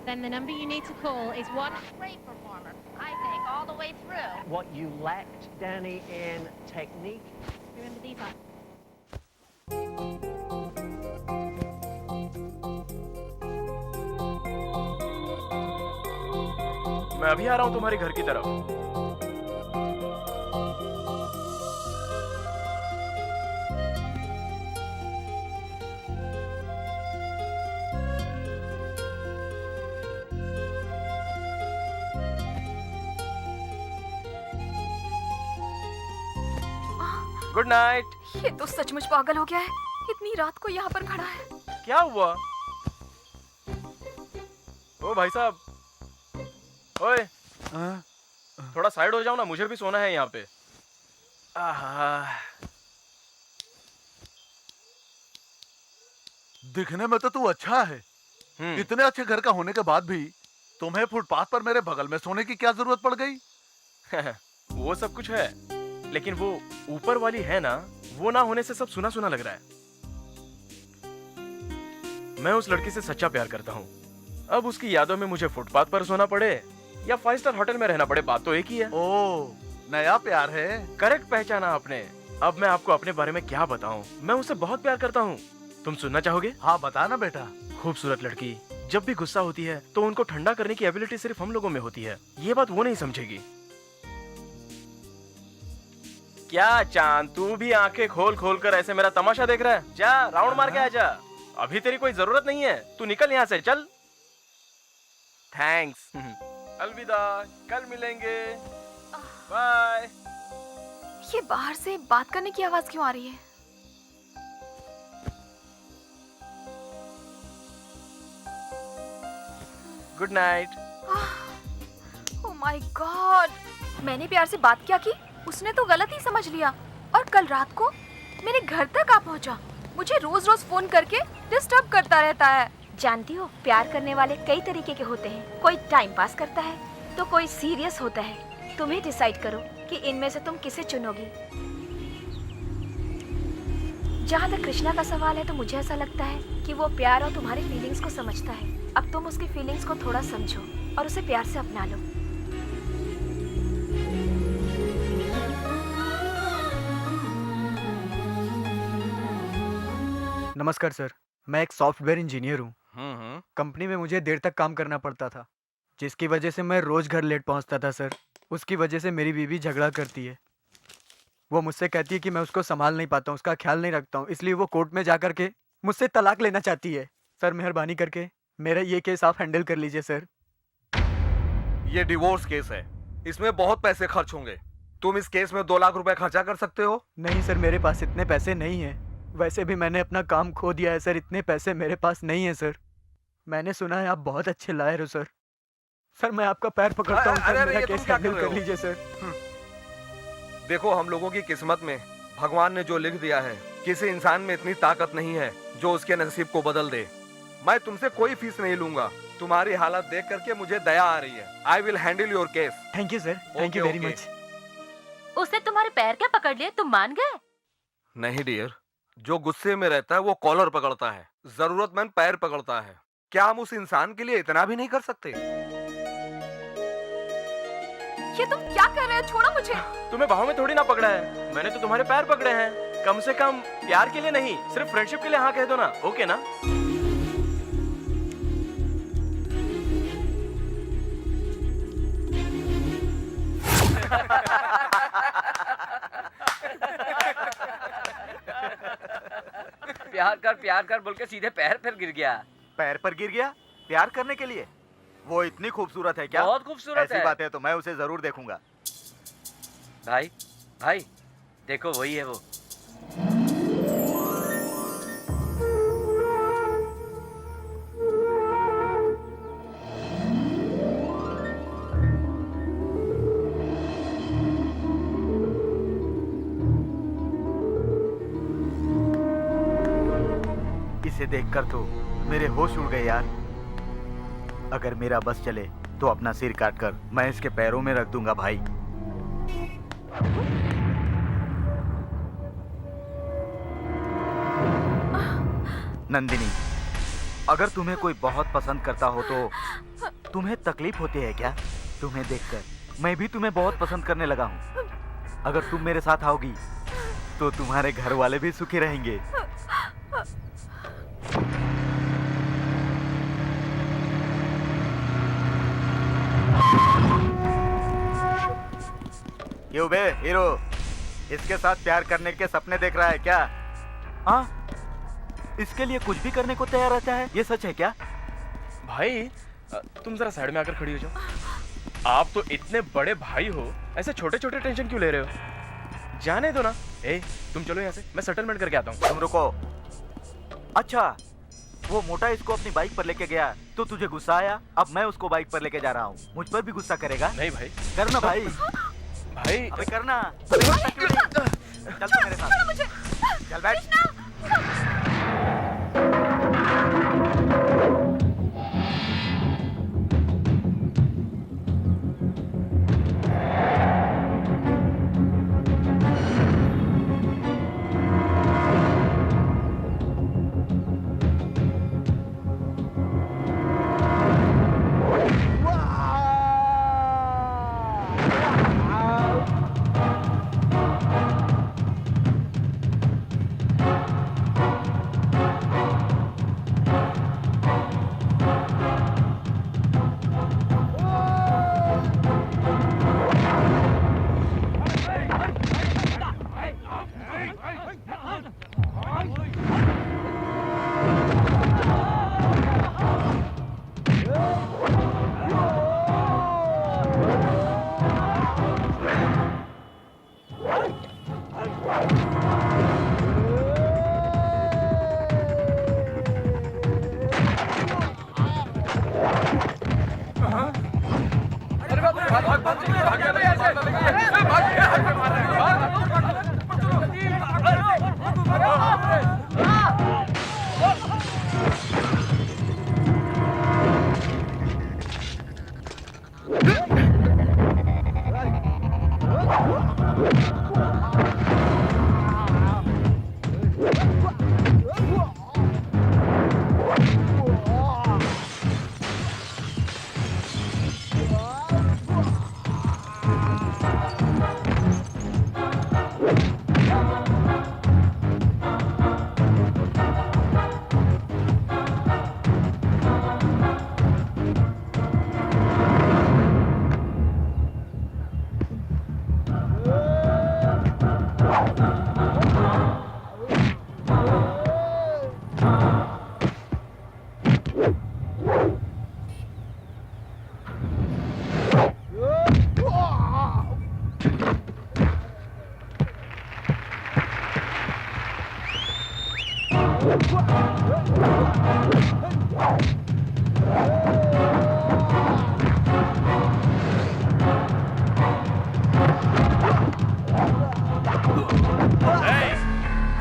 Then the number you need to call is one great performer, I think, all the way through. What you lacked, Danny, in technique. Remember these are. मैं अभी आ रहा हूँ तुम्हारे घर की तरफ। Good night. ये तो सचमुच पागल हो गया है, इतनी रात को यहाँ पर खड़ा है। क्या हुआ? ओ भाई साहब, ओए, थोड़ा साइड हो जाओ ना, मुझे भी सोना है यहाँ पे। दिखने में तो तू अच्छा है, इतने अच्छे घर का होने के बाद भी तुम्हें फुटपाथ पर मेरे बगल में सोने की क्या जरूरत पड़ गई? वो सब कुछ है, लेकिन वो ऊपर वाली है ना, वो ना होने से सब सुना सुना लग रहा है। मैं उस लड़की से सच्चा प्यार करता हूँ। अब उसकी यादों में मुझे फुटपाथ पर सोना पड़े या 5 स्टार होटल में रहना पड़े, बात तो एक ही है। ओ, नया प्यार है। करेक्ट पहचाना आपने। अब मैं आपको अपने बारे में क्या बताऊं? मैं उससे बहुत प्यार करता हूँ। तुम सुनना चाहोगे? हाँ बता ना बेटा। खूबसूरत लड़की, जब भी गुस्सा होती है तो उनको ठंडा करने की एबिलिटी सिर्फ हम लोगों में होती है। ये बात वो नहीं समझेगी। क्या चांद, तू भी आंखें खोल खोल कर ऐसे मेरा तमाशा देख रहा है? जा राउंड मार के आ जा। अभी तेरी कोई जरूरत नहीं है, तू निकल यहाँ से, चल। थैंक्स। अलविदा, कल मिलेंगे। बाय। ये बाहर से बात करने की आवाज क्यों आ रही है? Good night. Oh my God, मैंने प्यार से बात क्या की, उसने तो गलत ही समझ लिया और कल रात को मेरे घर तक आ पहुंचा। मुझे रोज रोज फोन करके डिस्टर्ब करता रहता है। जानती हो, प्यार करने वाले कई तरीके के होते हैं। कोई टाइम पास करता है तो कोई सीरियस होता है। तुम्हें डिसाइड करो कि इनमें से तुम किसे चुनोगी। जहाँ तक कृष्णा का सवाल है तो मुझे ऐसा लगता है कि वो प्यार और तुम्हारी फीलिंग्स को समझता है। अब तुम उसकी फीलिंग्स को थोड़ा समझो और उसे प्यार से अपना लो। नमस्कार सर, मैं एक सॉफ्टवेयर इंजीनियर हूँ। कंपनी में मुझे देर तक काम करना पड़ता था, जिसकी वजह से मैं रोज घर लेट पहुँचता था सर। उसकी वजह से मेरी बीवी झगड़ा करती है। वो मुझसे कहती है कि मैं उसको संभाल नहीं पाता हूँ, उसका ख्याल नहीं रखता हूँ, इसलिए वो कोर्ट में जा कर के मुझसे तलाक लेना चाहती है। सर मेहरबानी करके मेरा ये केस आप हैंडल कर लीजिए सर। ये डिवोर्स केस है, इसमें बहुत पैसे खर्च होंगे। तुम इस केस में 2 लाख रुपए खर्चा कर सकते हो? नहीं सर, मेरे पास इतने पैसे नहीं हैं। वैसे भी मैंने अपना काम खो दिया है सर, इतने पैसे मेरे पास नहीं है सर। मैंने सुना है आप बहुत अच्छे लायर हो सर। सर मैं आपका पैर पकड़ता हूँ सर, मेरा केस हैंडल कर लीजिए सर। देखो, हम लोगों की किस्मत में भगवान ने जो लिख दिया है, किसी इंसान में इतनी ताकत नहीं है जो उसके नसीब को बदल दे। मैं तुमसे कोई फीस नहीं लूंगा। तुम्हारी हालत देख करके मुझे दया आ रही है। I will handle your case. Thank you sir, thank you very much. उसने तुम्हारे पैर क्या पकड़ लिए, तुम मान गए? नहीं डियर, जो गुस्से में रहता है वो कॉलर पकड़ता है, जरूरतमंद पैर पकड़ता है। क्या हम उस इंसान के लिए इतना भी नहीं कर सकते? ये तुम क्या कर रहे हो? छोड़ो मुझे। तुम्हें बाहों में थोड़ी ना पकड़ा है, मैंने तो तुम्हारे पैर पकड़े हैं। कम से कम प्यार के लिए नहीं, सिर्फ फ्रेंडशिप के लिए हाँ कह दो ना, ओके ना? प्यार कर बोल के सीधे पैर पर गिर गया। पैर पर गिर गया प्यार करने के लिए? वो इतनी खूबसूरत है क्या? बहुत खूबसूरत है। ऐसी बात है तो मैं उसे जरूर देखूंगा। भाई भाई देखो, वही है वो। इसे देखकर तो मेरे होश उड़ गए यार। अगर मेरा बस चले तो अपना सिर काटकर मैं इसके पैरों में रख दूंगा भाई। नंदिनी, अगर तुम्हें कोई बहुत पसंद करता हो तो तुम्हें तकलीफ होती है क्या? तुम्हें देखकर मैं भी तुम्हें बहुत पसंद करने लगा हूँ। अगर तुम मेरे साथ आओगी तो तुम्हारे घर वाले भी सुखी रहेंगे। क्यों बे हीरो, इसके साथ प्यार करने के सपने देख रहा है क्या? हाँ, इसके लिए कुछ भी करने को तैयार रहता है, ये सच है क्या? भाई तुम जरा साइड में आकर खड़ी हो जाओ। आप तो इतने बड़े भाई हो, ऐसे छोटे छोटे टेंशन क्यों ले रहे हो? जाने दो ना। ए, तुम चलो यहाँ से, मैं सेटलमेंट करके आता हूँ। तुम रुको। अच्छा, वो मोटा इसको अपनी बाइक पर लेके गया तो तुझे गुस्सा आया? अब मैं उसको बाइक पर लेके जा रहा हूँ, मुझ पर भी गुस्सा करेगा? नहीं भाई। करना भाई। भाई अबे करना। चल तो मेरे साथ। चल बैठ।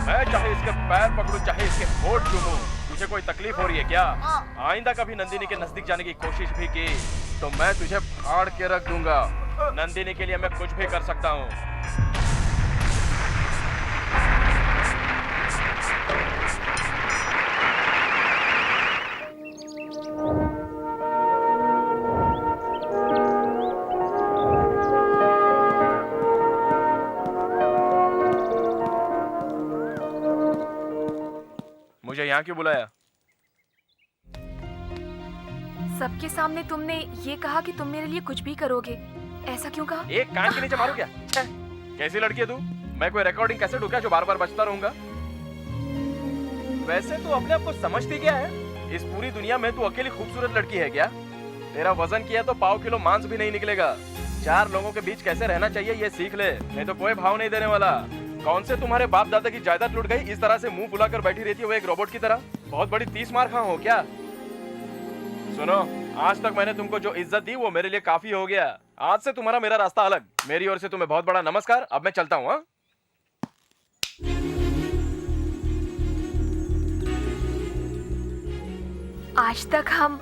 मैं चाहे इसके पैर पकड़ूं, चाहे इसके होठ चूमूं, तुझे कोई तकलीफ हो रही है क्या? आइंदा कभी नंदिनी के नजदीक जाने की कोशिश भी की तो मैं तुझे फाड़ के रख दूंगा। नंदिनी के लिए मैं कुछ भी कर सकता हूँ। मुझे यहाँ क्यों बुलाया? सबके सामने तुमने ये कहा कि तुम मेरे लिए कुछ भी करोगे, ऐसा क्यों कहा? एक कान के नीचे मारो क्या? कैसी लड़की है तू? मैं कोई रिकॉर्डिंग कैसेट हूँ क्या जो बार बार बजता रहूंगा? वैसे तू अपने आप को समझती क्या है? इस पूरी दुनिया में तू अकेली खूबसूरत लड़की है क्या? तेरा वजन किया तो 1/4 किलो मांस भी नहीं निकलेगा। 4 लोगों के बीच कैसे रहना चाहिए ये सीख ले, नहीं तो कोई भाव नहीं देने वाला। कौन से तुम्हारे बाप दादा की जायदाद लुट गई, इस तरह से मुंह फुलाकर बैठी रहती है वो एक रोबोट की तरह? बहुत बड़ी 30 मार खा हो क्या? सुनो, आज तक मैंने तुमको जो इज्जत दी वो मेरे लिए काफी हो गया। आज से तुम्हारा मेरा रास्ता अलग। मेरी ओर से तुम्हें बहुत बड़ा नमस्कार। अब मैं चलता हूँ। आज तक हम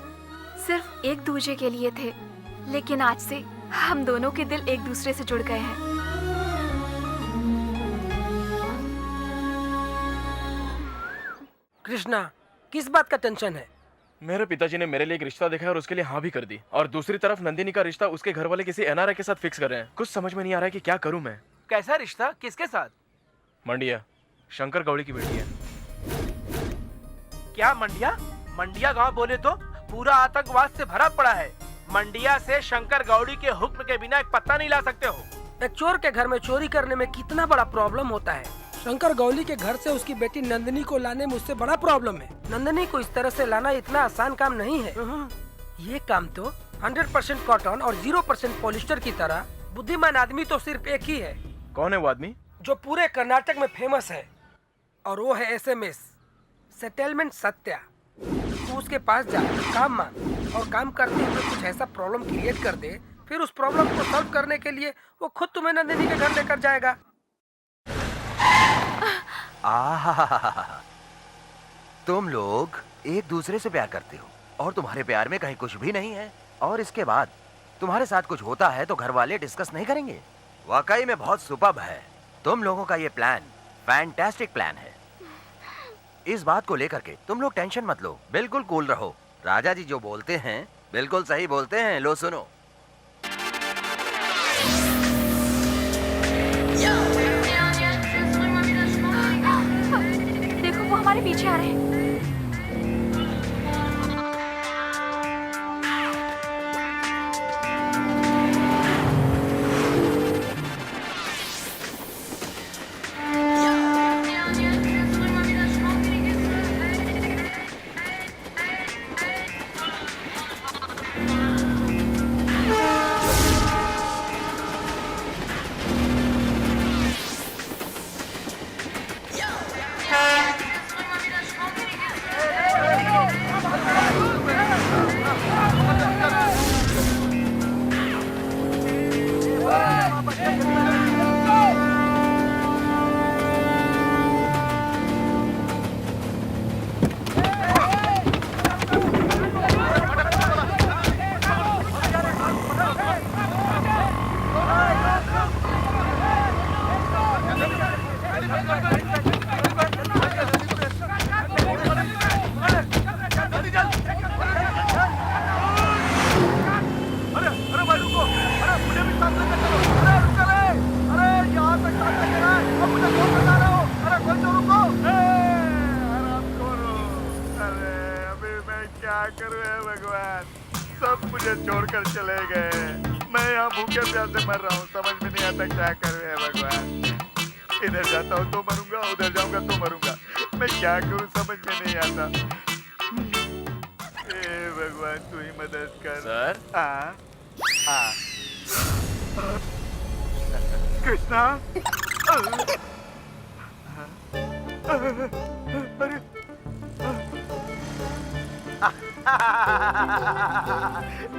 सिर्फ एक दूसरे के लिए थे, लेकिन आज से हम दोनों के दिल एक दूसरे से जुड़ गए हैं। कृष्णा, किस बात का टेंशन है? मेरे पिताजी ने मेरे लिए एक रिश्ता देखा है और उसके लिए हाँ भी कर दी, और दूसरी तरफ नंदिनी का रिश्ता उसके घर वाले किसी एनआरआई के साथ फिक्स कर रहे हैं। कुछ समझ में नहीं आ रहा है कि क्या करूं मैं। कैसा रिश्ता? किसके साथ? मंडिया, शंकर गौड़ी की बेटी है। क्या मंडिया? मंडिया गांव बोले तो पूरा आतंकवाद से भरा पड़ा है। मंडिया से शंकर गौड़ी के हुक्म के बिना एक पत्ता नहीं ला सकते हो। एक चोर के घर में चोरी करने में कितना बड़ा प्रॉब्लम होता है। शंकर गौली के घर से उसकी बेटी नंदिनी को लाने में उससे बड़ा प्रॉब्लम है। नंदिनी को इस तरह से लाना इतना आसान काम नहीं है। ये काम तो 100% कॉटन और 0% पॉलिस्टर की तरह बुद्धिमान आदमी तो सिर्फ एक ही है। कौन है वो आदमी? जो पूरे कर्नाटक में फेमस है, और वो है SMS, सेटलमेंट सत्या। तू उसके पास जा, काम मांग, और काम करते हुए कुछ ऐसा प्रॉब्लम क्रिएट कर दे, फिर उस प्रॉब्लम को सॉल्व करने के लिए वो खुद तुम्हें नंदिनी के घर लेकर जाएगा। तुम लोग एक दूसरे से प्यार करते हो और तुम्हारे प्यार में कहीं कुछ भी नहीं है, और इसके बाद तुम्हारे साथ कुछ होता है तो घर वाले डिस्कस नहीं करेंगे। वाकई में बहुत सुपर्ब है तुम लोगों का ये प्लान, फैंटास्टिक प्लान है। इस बात को लेकर के तुम लोग टेंशन मत लो, बिल्कुल कूल रहो। राजा जी जो बोलते हैं बिल्कुल सही बोलते हैं। लो सुनो, देखो वो हमारे पीछे आ रहे हैं।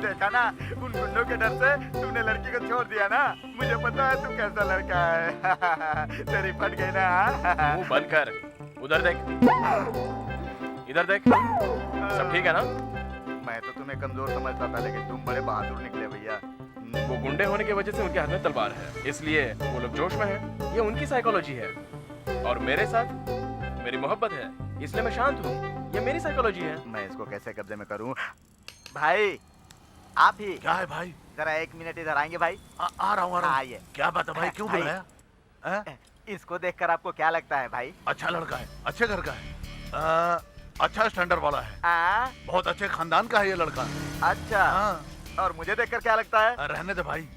देखा ना, उन गुंडों के डर से तूने लड़की को छोड़ दिया ना। मुझे पता है तू कैसा लड़का है। तेरी फट गई ना। मुंह बंद कर, उधर देख, इधर देख। सब ठीक है ना? मैं तो तुम्हें कमजोर समझता था, लेकिन तुम बड़े बहादुर निकले भैया। वो गुंडे होने की वजह से उनके हाथ में तलवार है, इसलिए वो लोग जोश में हैं। ये उनकी साइकोलॉजी है, और मेरे साथ मेरी मोहब्बत है, इसलिए मैं शांत हूँ। ये मेरी साइकोलॉजी है। मैं इसको कैसे कब्जे में करूँ? भाई आप ही। क्या है भाई? जरा 1 मिनट इधर आएंगे भाई? आ रहा हूँ। आइए। क्या बात है भाई, क्यों बुलाया? इसको देखकर आपको क्या लगता है भाई? अच्छा लड़का है, अच्छे घर का है, अच्छा स्टैंडर्ड वाला है, बहुत अच्छे खानदान का है ये लड़का। अच्छा। और मुझे देखकर क्या लगता है? रहने दे भाई।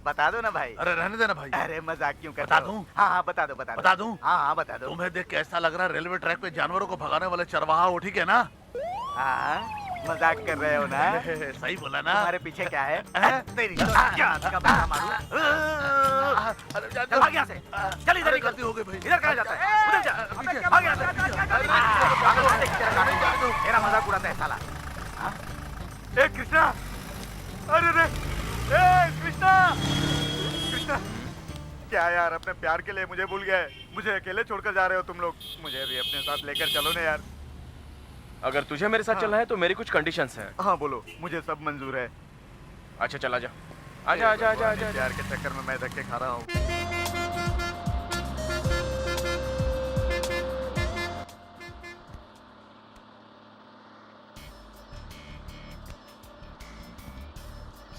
बता दो ना भाई। अरे रहने देना भाई। अरे मजाक क्यों करते बता हो? दूं? हाँ बता दो बता दूं? हाँ बता दो। तुम्हें देख के ऐसा लग रहा है रेलवे ट्रैक पे जानवरों को भगाने वाले चरवाहा उठी के ना। हाँ मजाक कर रहे हो ना? सही बोला ना? तुम्हारे पीछे क्या है? तेरी क्या बात मारू? चल भाग यहाँ से। चल इधर गलती हो गई भाई। इधर कहाँ जाता है? उधर जा। भाग यहाँ से। मेरा मजाक उड़ाता है साला। ए कृष्णा, अरे रे, ए कृष्णा, कृष्णा, क्या यार अपने प्यार के लिए मुझे भूल गए? मुझे अकेले छोड़कर जा रहे हो तुम लोग? मुझे भी अपने साथ लेकर चलो ना यार। अगर तुझे मेरे साथ चलना है तो मेरी कुछ कंडीशंस हैं। हाँ बोलो, मुझे सब मंजूर है। अच्छा चल आजा। आजा आजा आजा आजा। प्यार के चक्कर में मैं धक्के खा रहा हूँ।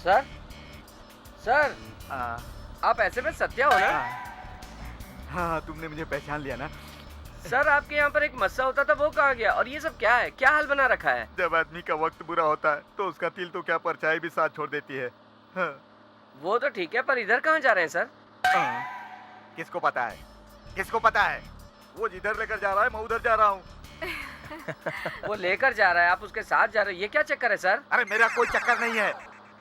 सर सर आप ऐसे में सत्या हो ना? हाँ, तुमने मुझे पहचान लिया ना? सर आपके यहाँ पर एक मस्सा होता था, वो कहाँ गया? और ये सब क्या है? क्या हाल बना रखा है? जब आदमी का वक्त बुरा होता है तो उसका तिल तो क्या परछाई भी साथ छोड़ देती है। हाँ। वो तो ठीक है, पर इधर कहाँ जा रहे हैं सर? किसको पता है? किसको पता है? वो जिधर लेकर जा रहा है मैं उधर जा रहा हूँ। वो लेकर जा रहा है, आप उसके साथ जा रहे हैं, ये क्या चक्कर है सर? अरे मेरा कोई चक्कर नहीं है।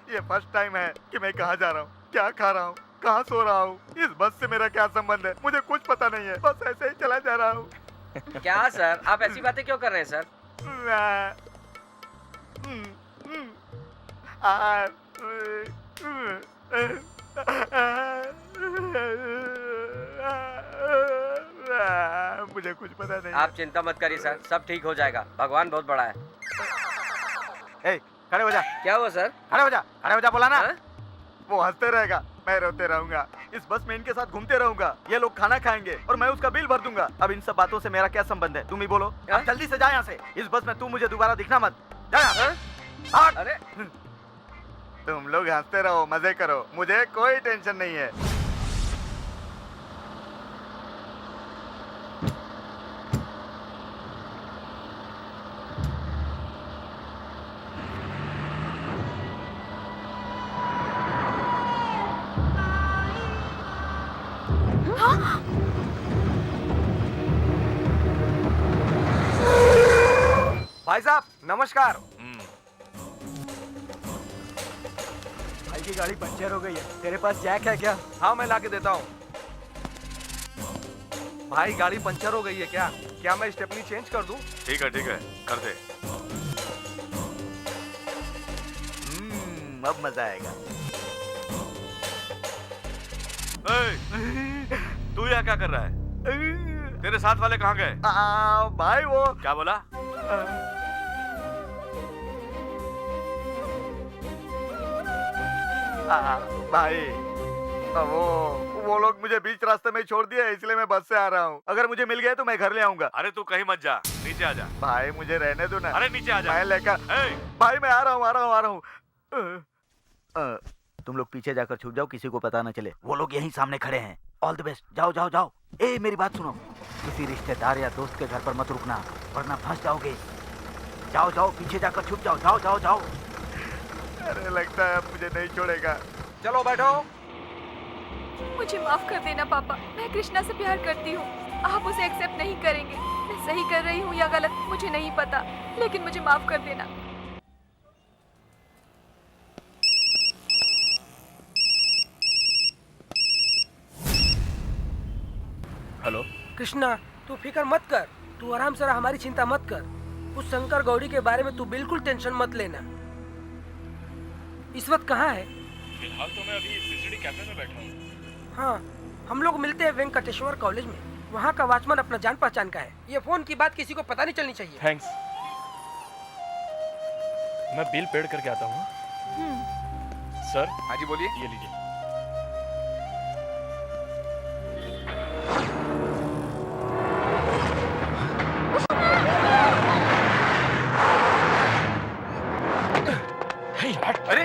ये फर्स्ट टाइम है कि मैं कहाँ जा रहा हूँ, क्या खा रहा हूँ, कहाँ सो रहा हूँ, इस बस से मेरा क्या संबंध है, मुझे कुछ पता नहीं है। बस ऐसे ही चला जा रहा हूँ। क्या सर, आप ऐसी बातें क्यों कर रहे हैं सर? मुझे कुछ पता नहीं। आप चिंता मत करिए सर, सब ठीक हो जाएगा, भगवान बहुत बड़ा है। ए, खड़े हो जा। क्या हुआ सर? खड़े हो जा बोला ना। वो हंसते रहेगा, मैं रोते रहूंगा। इस बस में इनके साथ घूमते रहूंगा। ये लोग खाना खाएंगे और मैं उसका बिल भर दूंगा। अब इन सब बातों से मेरा क्या संबंध है, तुम ही बोलो। अब जल्दी से जा यहाँ से। इस बस में तू मुझे दोबारा दिखना मत। जा यहाँ। अरे तुम लोग हंसते रहो, मजे करो, मुझे कोई टेंशन नहीं है। भाई साहब नमस्कार। भाई की गाड़ी पंचर हो गई है, तेरे पास जैक है क्या? हाँ मैं लाके देता हूँ। भाई गाड़ी पंचर हो गई है क्या मैं स्टेपनी चेंज कर दूँ? ठीक है कर दे। अब मजा आएगा। तू यहाँ क्या कर रहा है? तेरे साथ वाले कहाँ गए? भाई वो क्या बोला? भाई वो लोग मुझे बीच रास्ते में छोड़ दिए, इसलिए मैं बस से आ रहा हूँ। अगर मुझे मिल गए तो मैं घर ले आऊंगा। अरे तू कहीं मत जा, नीचे आ जा। भाई मुझे रहने दो ना। अरे नीचे आ जा। मैं लेकर भाई मैं आ रहा हूँ। तुम लोग पीछे जाकर छुप जाओ, किसी को पता न चले। वो लोग यहीं सामने खड़े हैं। All the best. जाओ। ए मेरी बात सुनो, किसी रिश्तेदार या दोस्त के घर पर मत रुकना, वरना फंस जाओगे। जाओ पीछे जाकर छुप जाओ। अरे लगता है अब मुझे नहीं छोड़ेगा। चलो बैठो। मुझे माफ कर देना पापा, मैं कृष्णा से प्यार करती हूँ। आप उसे एक्सेप्ट नहीं करेंगे। मैं सही कर रही हूँ या गलत मुझे नहीं पता, लेकिन मुझे माफ कर देना। हेलो कृष्णा, तू फिक्र मत कर, तू आराम से रह, हमारी चिंता मत कर। उस शंकर गौड़ी के बारे में तू बिल्कुल टेंशन मत लेना। इस वक्त कहाँ है? फिलहाल तो मैं अभी सीसीडी कैफे में बैठा हूँ। हाँ, हम लोग मिलते हैं वेंकटेश्वर कॉलेज में। वहाँ का वॉचमैन अपना जान पहचान का है। ये फोन की बात किसी को पता नहीं चलनी चाहिए। थैंक्स। मैं बिल पेड करके आता हूँ। सर। हाँ जी बोलिए। ये लीजिए। अरे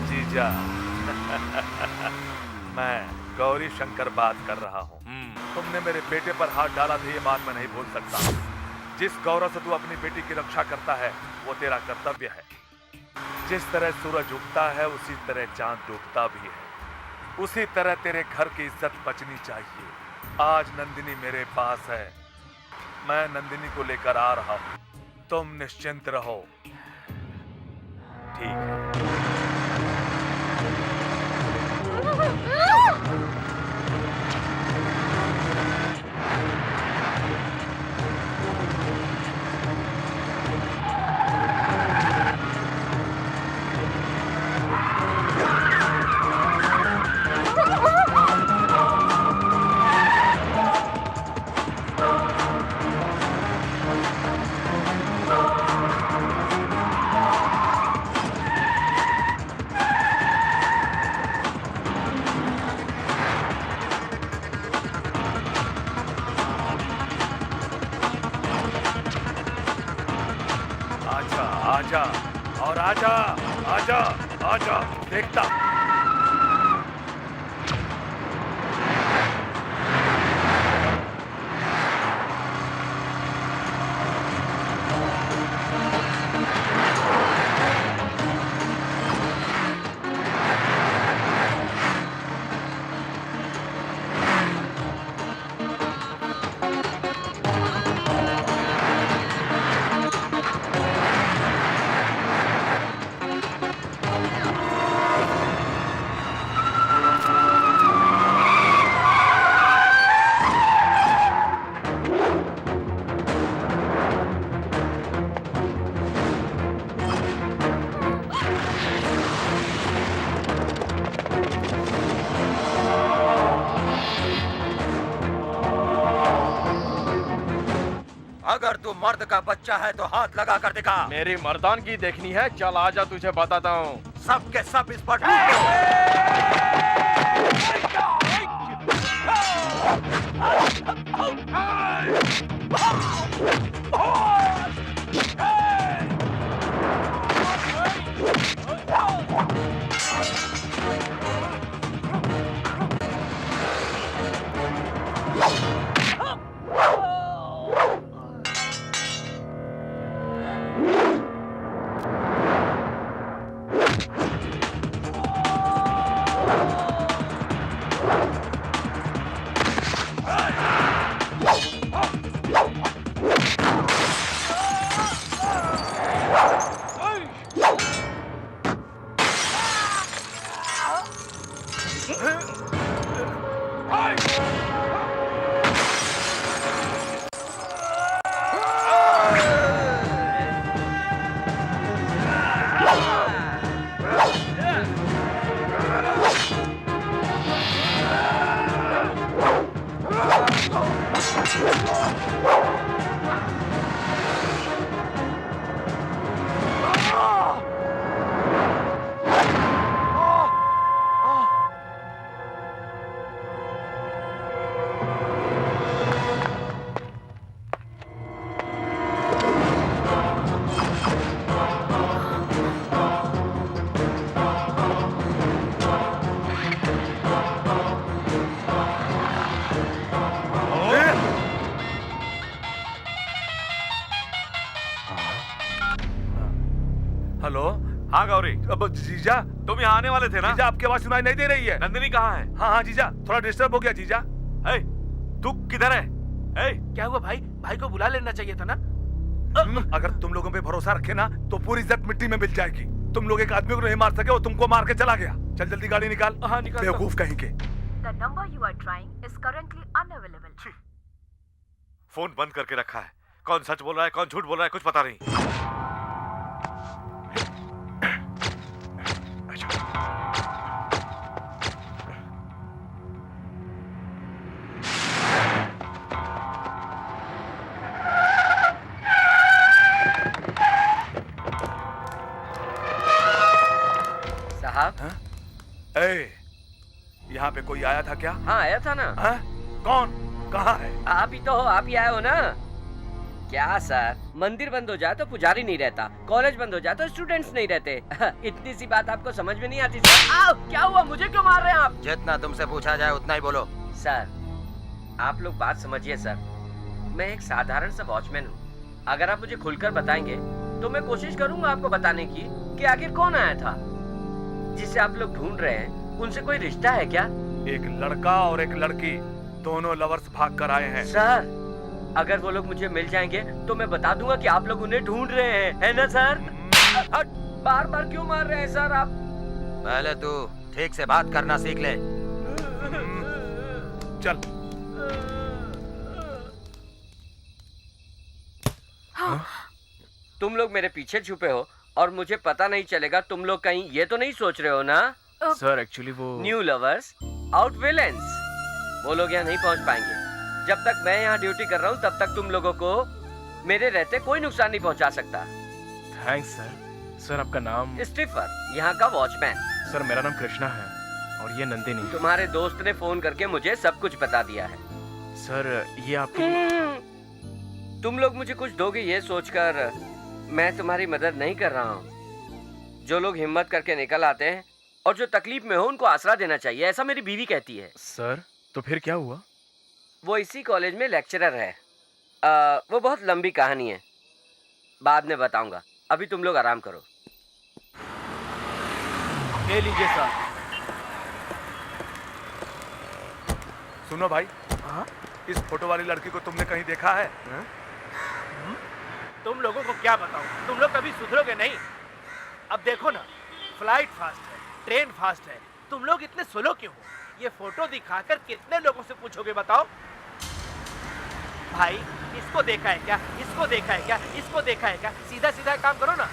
जीजा मैं गौरी शंकर बात कर रहा हूँ। तुमने मेरे बेटे पर हाथ डाला था, ये बात मैं नहीं भूल सकता। जिस गौरव से तू अपनी बेटी की रक्षा करता है वो तेरा कर्तव्य है। जिस तरह सूरज उगता है उसी तरह चांद डूबता भी है। उसी तरह तेरे घर की इज्जत बचनी चाहिए। आज नंदिनी मेरे पास है, मैं नंदिनी को लेकर आ रहा हूँ। तुम निश्चिंत रहो, ठीक है? आजा और आजा आजा आजा देखता। अगर तू मर्द का बच्चा है तो हाथ लगा कर दिखा। मेरी मर्दानगी देखनी है, चल आजा तुझे बताता हूँ। सब के सब इस पर टूट हेलो। हाँ गौरी। अब जीजा तुम यहाँ आने वाले थे ना? जीजा आपकी आवाज सुनाई नहीं दे रही है। नंदिनी कहाँ है? हाँ हाँ जीजा, थोड़ा डिस्टर्ब हो गया जीजा। तू किधर है? क्या हुआ भाई? भाई को बुला लेना चाहिए था ना। अगर तुम लोगों पे भरोसा रखे ना तो पूरी इज्जत मिट्टी में मिल जाएगी। तुम लोग एक आदमी को नहीं मार सके, वो तुमको मार के चला गया। चल जल्दी गाड़ी निकाल। हाँ निकाल। बेवकूफ कहीं के। The number you are trying is currently unavailable. Phone बंद करके रखा है। कौन सच बोल रहा है, कौन झूठ बोल रहा है, कुछ पता नहीं। यहाँ पे कोई आया था क्या? हाँ आया था ना। हाँ? कौन? कहाँ है? आप ही तो हो, आप ही आए हो ना। क्या सर, मंदिर बंद हो जाए तो पुजारी नहीं रहता, कॉलेज बंद हो जाए तो स्टूडेंट्स नहीं रहते। इतनी सी बात आपको समझ में नहीं आती सर? आओ, क्या हुआ? मुझे क्यों मार रहे हैं आप? जितना तुमसे पूछा जाए उतना ही बोलो। सर, आप लोग बात समझिए सर। मैं एक साधारण सा वॉचमैन हूँ। अगर आप मुझे खुलकर बताएंगे तो मैं कोशिश करूंगा आपको बताने की कि आखिर कौन आया था। जिसे आप लोग ढूंढ रहे हैं उनसे कोई रिश्ता है क्या? एक लड़का और एक लड़की, दोनों लवर्स भाग कर आए हैं। सर, अगर वो लोग मुझे मिल जाएंगे तो मैं बता दूंगा कि आप लोग उन्हें ढूंढ रहे हैं, है ना सर? बार बार क्यों मार रहे हैं सर आप? पहले तू ठीक से बात करना सीख ले। चल। तुम लोग मेरे पीछे छुपे हो और मुझे पता नहीं चलेगा। तुम लोग कहीं ये तो नहीं सोच रहे हो ना? सर एक्चुअली वो न्यू लवर्स आउट विलेंस, वो लोग यहाँ नहीं पहुँच पाएंगे। जब तक मैं यहाँ ड्यूटी कर रहा हूँ तब तक तुम लोगों को मेरे रहते कोई नुकसान नहीं पहुँचा सकता। Thanks sir. सर आपका नाम? स्टीफर, यहाँ का वॉचमैन। सर मेरा नाम कृष्णा है और ये नंदिनी। तुम्हारे दोस्त ने फोन करके मुझे सब कुछ बता दिया है। सर ये आपकी तुम लोग मुझे कुछ दोगे ये सोचकर मैं तुम्हारी मदद नहीं कर रहा हूँ। जो लोग हिम्मत करके निकल आते हैं और जो तकलीफ में हो उनको आसरा देना चाहिए, ऐसा मेरी बीवी कहती है। सर तो फिर क्या हुआ? वो इसी कॉलेज में लेक्चरर है। वो बहुत लंबी कहानी है, बाद में बताऊंगा। अभी तुम लोग आराम करो। ले लीजिए सर। सुनो भाई, इस फोटो वाली लड़की को तुमने कहीं देखा है? तुम लोगों को क्या बताऊं, तुम लोग कभी सुधरोगे नहीं। अब देखो ना, फ्लाइट फास्ट है, ट्रेन फास्ट है, तुम लोग इतने स्लो क्यों हो? ये फोटो दिखाकर कितने लोगों से पूछोगे बताओ? भाई इसको देखा है क्या, इसको देखा है क्या, इसको देखा है क्या? सीधा सीधा काम करो ना।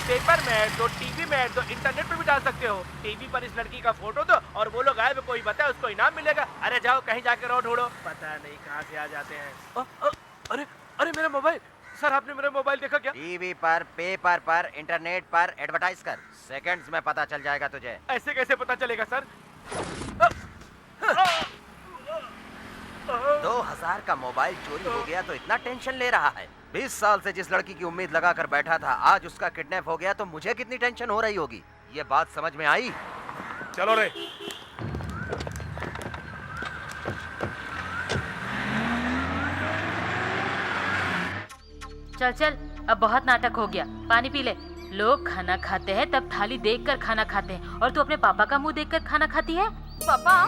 पेपर में ऐड दो, टीवी में ऐड दो, इंटरनेट पे भी डाल सकते हो। टीवी पर इस लड़की का फोटो दो और बोलो गायब, कोई बताए उसको इनाम मिलेगा। अरे जाओ कहीं जाकर और ढूंढो, पता नहीं कहाँ से आ जाते हैं। अरे अरे मेरा मोबाइल। सर आपने मेरा मोबाइल देखा क्या? टीवी पर, पेपर पर, इंटरनेट पर एडवर्टाइज कर, सेकंड्स में पता चल जाएगा तुझे। ऐसे कैसे पता चलेगा सर? 2000 का मोबाइल चोरी हो गया तो इतना टेंशन ले रहा है। 20 साल से जिस लड़की की उम्मीद लगा कर बैठा था, आज उसका किडनैप हो गया तो मुझे कितनी टेंशन हो रही होगी। ये बात समझ में आई? चलो रे। चल चल, अब बहुत नाटक हो गया, पानी पी ले। लोग खाना खाते हैं तब थाली देखकर खाना खाते हैं, और तू अपने पापा का मुंह देखकर खाना खाती है। पापा,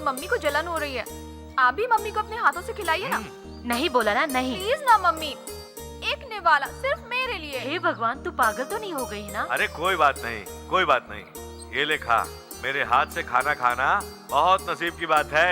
मम्मी को जलन हो रही है, आप भी मम्मी को अपने हाथों से खिलाइए ना। नहीं बोला ना, नहीं। प्लीज ना मम्मी, एक निवाला सिर्फ मेरे लिए। हे भगवान, तू पागल तो नहीं हो गई ना? अरे कोई बात नहीं, कोई बात नहीं। ये ले खा, मेरे हाथ से खाना खाना बहुत नसीब की बात है।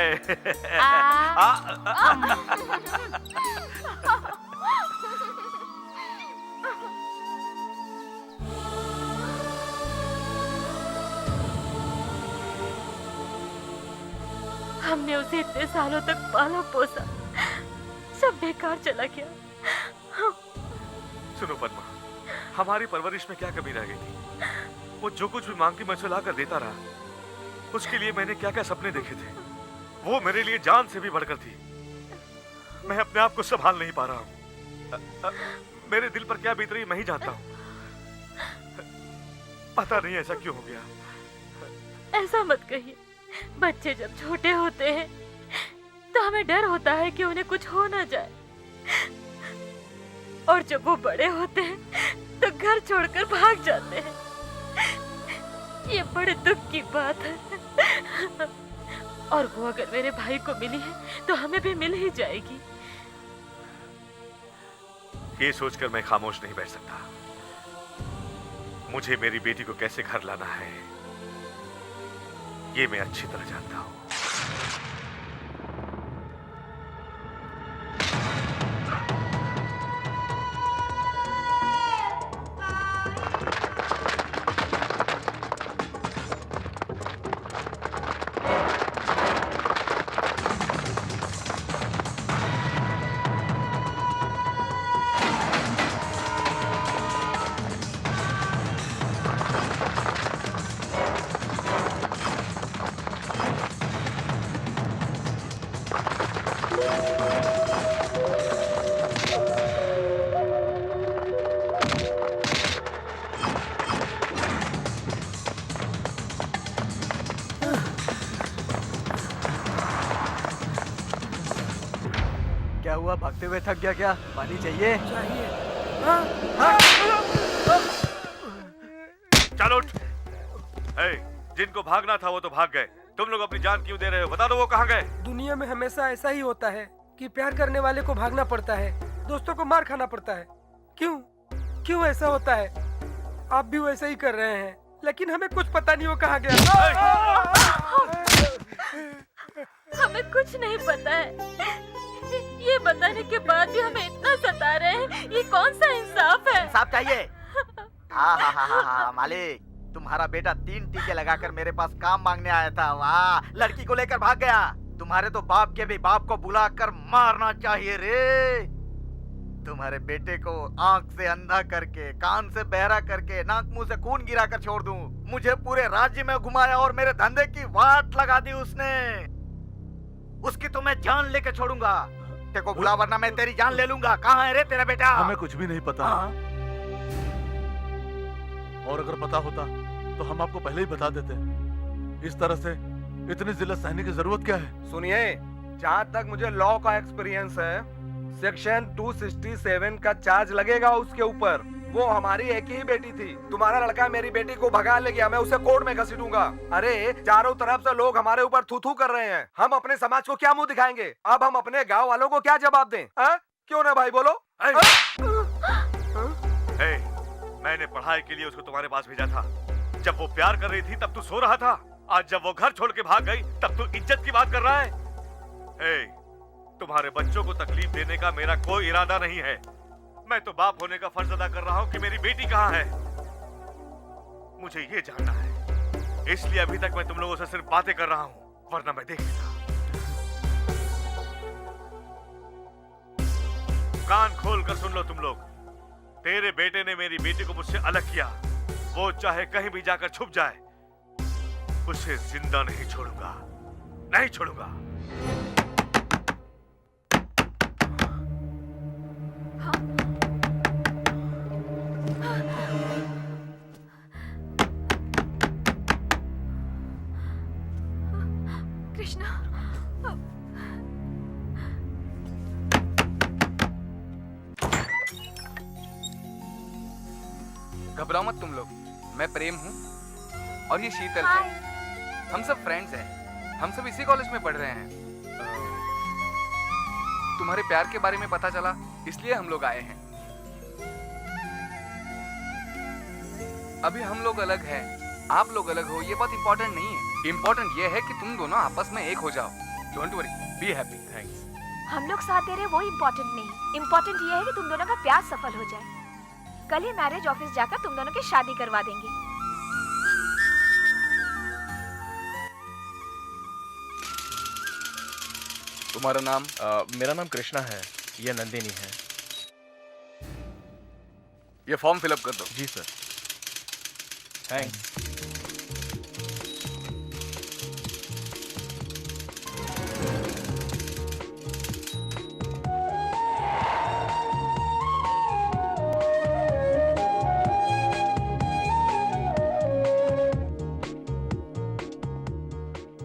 हमने उसे इतने सालों तक पाला पोसा, सब बेकार चला गया। सुनो पद्मा, हमारी परवरिश में क्या कमी रह गई थी? वो जो कुछ भी मांगती मैं उसे ला कर देता रहा। उसके लिए मैंने क्या क्या सपने देखे थे, वो मेरे लिए जान से भी बढ़कर थी। मैं अपने आप को संभाल नहीं पा रहा हूँ। मेरे दिल पर क्या बीत रही मैं ही जानता हूँ। पता नहीं ऐसा क्यों हो गया। ऐसा मत कहिए, बच्चे जब छोटे होते हैं तो हमें डर होता है कि उन्हें कुछ हो ना जाए, और जब वो बड़े होते हैं तो घर छोड़कर भाग जाते हैं। ये बड़े दुख की बात है, और वो अगर मेरे भाई को मिली है तो हमें भी मिल ही जाएगी। ये सोचकर मैं खामोश नहीं बैठ सकता। मुझे मेरी बेटी को कैसे घर लाना है ये मैं अच्छी तरह जानता हूं। क्या हुआ, भागते हुए थक गया क्या? पानी चाहिए? चलो उठ। जिनको भागना था वो तो भाग गए, तुम लोग अपनी जान क्यों दे रहे हो? बता दो वो कहाँ गए? दुनिया में हमेशा ऐसा ही होता है कि प्यार करने वाले को भागना पड़ता है, दोस्तों को मार खाना पड़ता है। क्यों क्यों ऐसा होता है? आप भी वैसा ही कर रहे हैं, लेकिन हमें कुछ पता नहीं वो कहाँ गया। हमें कुछ नहीं पता है। ये बताने के बाद भी हमें इतना सता रहे हैं, ये कौन सा इंसाफ है? इंसाफ चाहिए? हाँ मालिक, तुम्हारा बेटा 3 टीके लगाकर मेरे पास काम मांगने आया था। वाह, लड़की को लेकर भाग गया। तुम्हारे तो बाप के भी बाप को बुलाकर मारना चाहिए रे। तुम्हारे बेटे को आंख से अंधा करके, कान से बहरा करके, नाक मुंह से खून गिरा कर छोड़ दूं। मुझे पूरे राज्य में घुमाया और मेरे धंधे की वाट लगा दी उसने। उसकी तो मैं जान लेके छोड़ूंगा। तेरे को बुला वरना मैं तेरी जान ले लूंगा। कहाँ है रे तेरा बेटा? हमें कुछ भी नहीं पता। और अगर पता होता तो हम आपको पहले ही बता देते। इस तरह से इतनी जिल्लत सहने की जरूरत क्या है? सुनिए, जहाँ तक मुझे लॉ का एक्सपीरियंस है, सेक्शन 267 का चार्ज लगेगा उसके ऊपर। वो हमारी एक ही बेटी थी। तुम्हारा लड़का मेरी बेटी को भगा ले गया, मैं उसे कोर्ट में घसीटूंगा। अरे चारों तरफ से लोग हमारे ऊपर थू थू कर रहे हैं। हम अपने समाज को क्या मुंह दिखाएंगे? अब हम अपने गांव वालों को क्या जवाब दें? क्यों ना भाई बोलो? मैंने पढ़ाई के लिए उसको तुम्हारे पास भेजा था। जब वो प्यार कर रही थी तब तू सो रहा था। आज जब वो घर छोड़ के भाग गई तब तू इज्जत की बात कर रहा है। तुम्हारे बच्चों को तकलीफ देने का मेरा कोई इरादा नहीं है। मैं तो बाप होने का फर्ज अदा कर रहा हूँ कि मेरी बेटी कहाँ है। मुझे ये जानना है, इसलिए अभी तक मैं तुम लोगों से सिर्फ बातें कर रहा हूँ, वरना मैं देख लेता। कान खोल कर सुन लो तुम लोग। तेरे बेटे ने मेरी बेटी को मुझसे अलग किया। वो चाहे कहीं भी जाकर छुप जाए, उसे जिंदा नहीं छोड़ूंगा, नहीं छोड़ूंगा। कृष्णा, घबराओ मत तुम लोग। मैं प्रेम हूँ और ये शीतल है। हम सब फ्रेंड्स हैं। हम सब इसी कॉलेज में पढ़ रहे हैं। तुम्हारे प्यार के बारे में पता चला, इसलिए हम लोग आए हैं। अभी हम लोग अलग हैं, आप लोग अलग हो, ये बहुत इंपॉर्टेंट नहीं है। इंपॉर्टेंट ये है कि तुम दोनों आपस में एक हो जाओ। Don't worry, be happy. Thanks. हम लोग साथ दे रहे वो इम्पोर्टेंट नहीं। इम्पोर्टेंट ये है कि तुम दोनों का प्यार सफल हो जाए। कल ही मैरिज ऑफिस जाकर तुम दोनों की शादी करवा देंगे। तुम्हारा नाम? मेरा नाम कृष्णा है, ये नंदिनी है। ये फॉर्म फिलअप कर दो। जी सर। थैंक्स।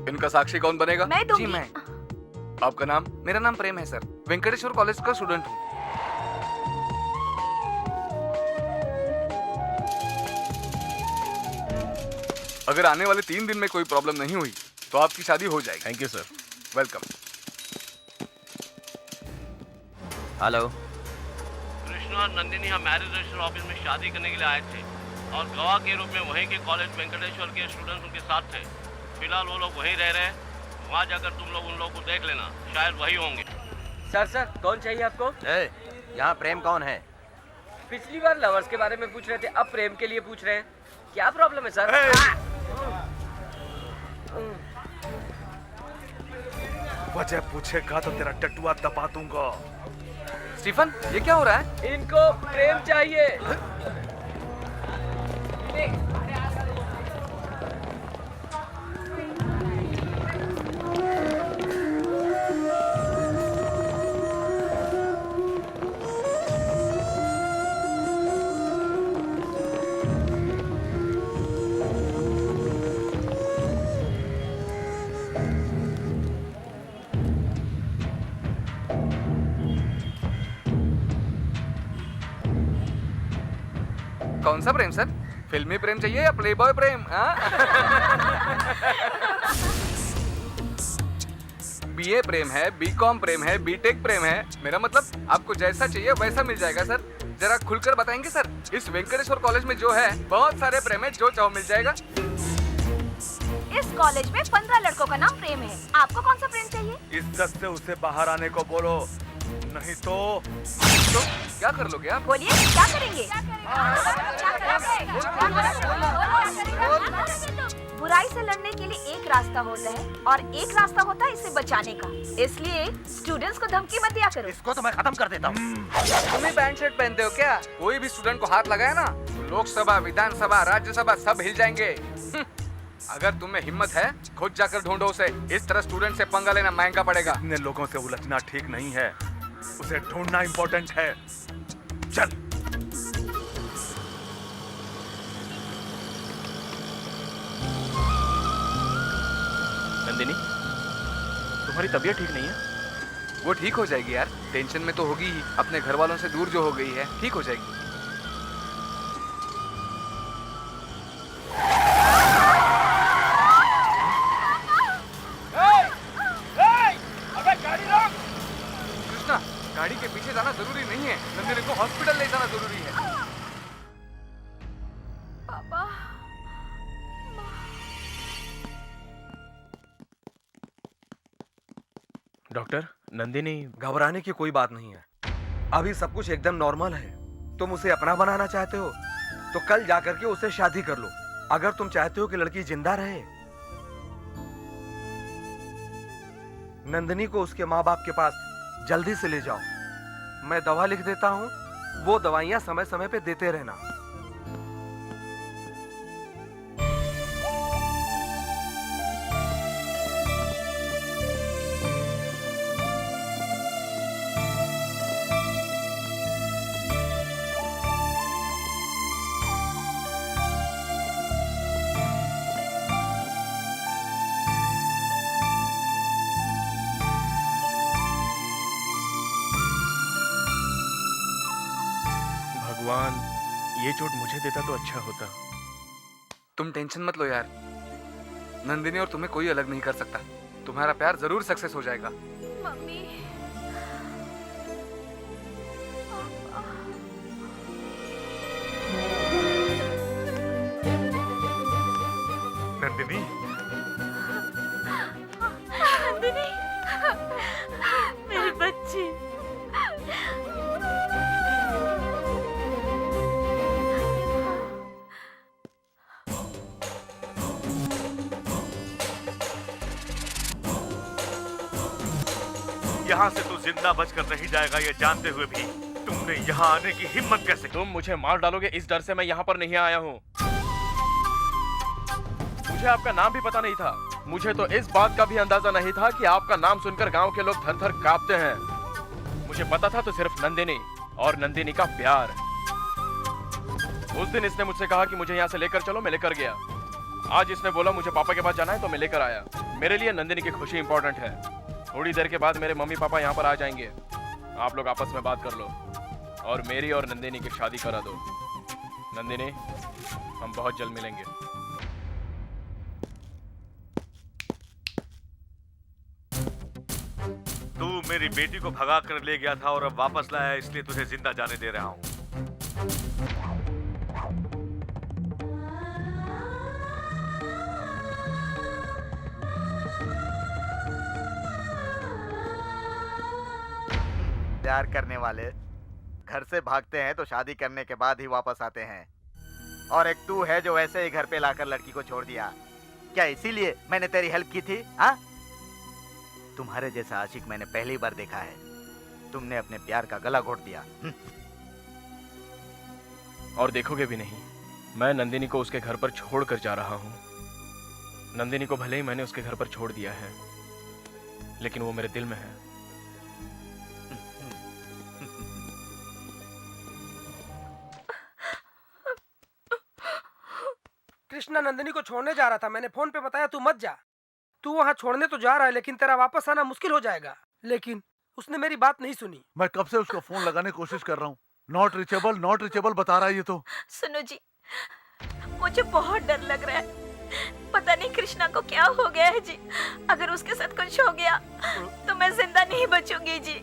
इनका साक्षी कौन बनेगा? मैं दूंगी। जी मैं। आपका नाम? मेरा नाम प्रेम है सर, वेंकटेश्वर कॉलेज का स्टूडेंट हूँ। अगर आने वाले 3 दिन में कोई प्रॉब्लम नहीं हुई तो आपकी शादी हो जाएगी। Thank you sir. Welcome. Hello. Krishna और नंदिनी हम मैरिज रजिस्टर ऑफिस में शादी करने के लिए आए थे और गवाह के रूप में वहीं के कॉलेज वेंकटेश्वर के स्टूडेंट्स उनके साथ थे। फिलहाल वो लोग वहीं रह रहे हैं। वहाँ जाकर तुम लोग उन लोगों को देख लेना, शायद वही होंगे। सर कौन चाहिए आपको? यहाँ प्रेम कौन है? पिछली बार लवर्स के बारे में पूछ रहे थे, अब प्रेम के लिए पूछ रहे हैं। क्या प्रॉब्लम है सर? वजह पूछेगा तो तेरा टटुआ दबा दूंगा। स्टीफन, ये क्या हो रहा है? इनको प्रेम चाहिए। कौन सा प्रेम सर? फिल्मी प्रेम चाहिए या प्लेबॉय प्रेम? बीए प्रेम है, बीकॉम प्रेम है, बीटेक प्रेम है। मेरा मतलब आपको जैसा चाहिए वैसा मिल जाएगा सर। जरा खुलकर बताएंगे सर? इस वेंकटेश्वर कॉलेज में जो है बहुत सारे प्रेम है, जो चाहो मिल जाएगा। इस कॉलेज में 15 लड़कों का नाम प्रेम है। आपको कौन सा प्रेम चाहिए? इज्जत से उसे बाहर आने को बोलो, नहीं तो क्या कर लोगे आप? बोलिए, क्या करेंगे? बुराई से लड़ने के लिए एक रास्ता होता है और एक रास्ता होता है इसे बचाने का। इसलिए स्टूडेंट्स को धमकी मत दिया करो। इसको तो मैं खत्म कर देता हूँ। तुम ही पैंट शर्ट पहनते हो क्या? कोई भी स्टूडेंट को हाथ लगाए ना, लोकसभा, विधानसभा, राज्यसभा सब हिल जाएंगे। अगर तुम्हें हिम्मत है, खुद जाकर ढूंढो उसे। इस तरह स्टूडेंट से पंगा लेना महंगा पड़ेगा। इतने लोगों से उलझना ठीक नहीं है, उसे ढूंढना इम्पोर्टेंट है। चल। नंदिनी, तुम्हारी तबीयत ठीक नहीं है? वो ठीक हो जाएगी यार, टेंशन में तो होगी ही। अपने घर वालों से दूर जो हो गई है, ठीक हो जाएगी। अबे गाड़ी रोक! कृष्णा, गाड़ी के पीछे जाना जरूरी नहीं है, नंदिनी को हॉस्पिटल ले जाना जरूरी है। पापा, डॉक्टर, नंदिनी। घबराने की कोई बात नहीं है, अभी सब कुछ एकदम नॉर्मल है। तुम उसे अपना बनाना चाहते हो तो कल जाकर के उससे शादी कर लो। अगर तुम चाहते हो कि लड़की जिंदा रहे, नंदिनी को उसके माँ बाप के पास जल्दी से ले जाओ। मैं दवा लिख देता हूँ, वो दवाइयाँ समय समय पे देते रहना। भगवान, ये चोट मुझे देता तो अच्छा होता। तुम टेंशन मत लो यार, नंदिनी और तुम्हें कोई अलग नहीं कर सकता। तुम्हारा प्यार जरूर सक्सेस हो जाएगा। मम्मी, नंदिनी, नंदिनी, मेरी बच्ची। यहाँ से तू जिंदा बचकर नहीं जाएगा, ये जानते हुए भी तुमने यहाँ आने की हिम्मत कैसे? तुम मुझे मार डालोगे इस डर से मैं यहाँ पर नहीं आया हूँ। मुझे आपका नाम भी पता नहीं था। मुझे तो इस बात का भी अंदाजा नहीं था कि आपका नाम सुनकर गांव के लोग थर थर कांपते हैं। मुझे पता था तो सिर्फ नंदिनी और नंदिनी का प्यार। उस दिन इसने मुझसे कहा कि मुझे यहाँ से लेकर चलो, मैं लेकर गया। आज इसने बोला मुझे पापा के पास जाना है तो मैं लेकर आया। मेरे लिए नंदिनी की खुशी इंपॉर्टेंट है। थोड़ी देर के बाद मेरे मम्मी पापा यहाँ पर आ जाएंगे। आप लोग आपस में बात कर लो और मेरी और नंदिनी की शादी करा दो। नंदिनी, हम बहुत जल्द मिलेंगे। तू मेरी बेटी को भगा कर ले गया था और अब वापस लाया, इसलिए तुझे जिंदा जाने दे रहा हूँ। प्यार करने वाले घर से भागते हैं तो शादी करने के बाद ही वापस आते हैं, और एक तू है जो वैसे ही घर पे लाकर लड़की को छोड़ दिया। क्या इसीलिए मैंने तेरी हेल्प की थी? हाँ, तुम्हारे जैसा आशिक मैंने पहली बार देखा है। तुमने अपने प्यार का गला घोट दिया। और देखोगे भी नहीं। मैं नंदिनी को उसके घर पर छोड़कर जा रहा हूँ। नंदिनी को भले ही मैंने उसके घर पर छोड़ दिया है, लेकिन वो मेरे दिल में है। कृष्णा नंदिनी को छोड़ने जा रहा था, मैंने फोन पे बताया तू मत जा। तू वहाँ छोड़ने तो जा रहा है, लेकिन तेरा वापस आना मुश्किल हो जाएगा। लेकिन उसने मेरी बात नहीं सुनी। मैं कब से उसको फोन लगाने की कोशिश कर रहा हूँ, नॉट रिचेबल बता रहा है ये तो। सुनो जी, मुझे बहुत डर लग रहा है। पता नहीं कृष्णा को क्या हो गया है जी। अगर उसके साथ कुछ हो गया तो मैं जिंदा नहीं बचूंगी जी।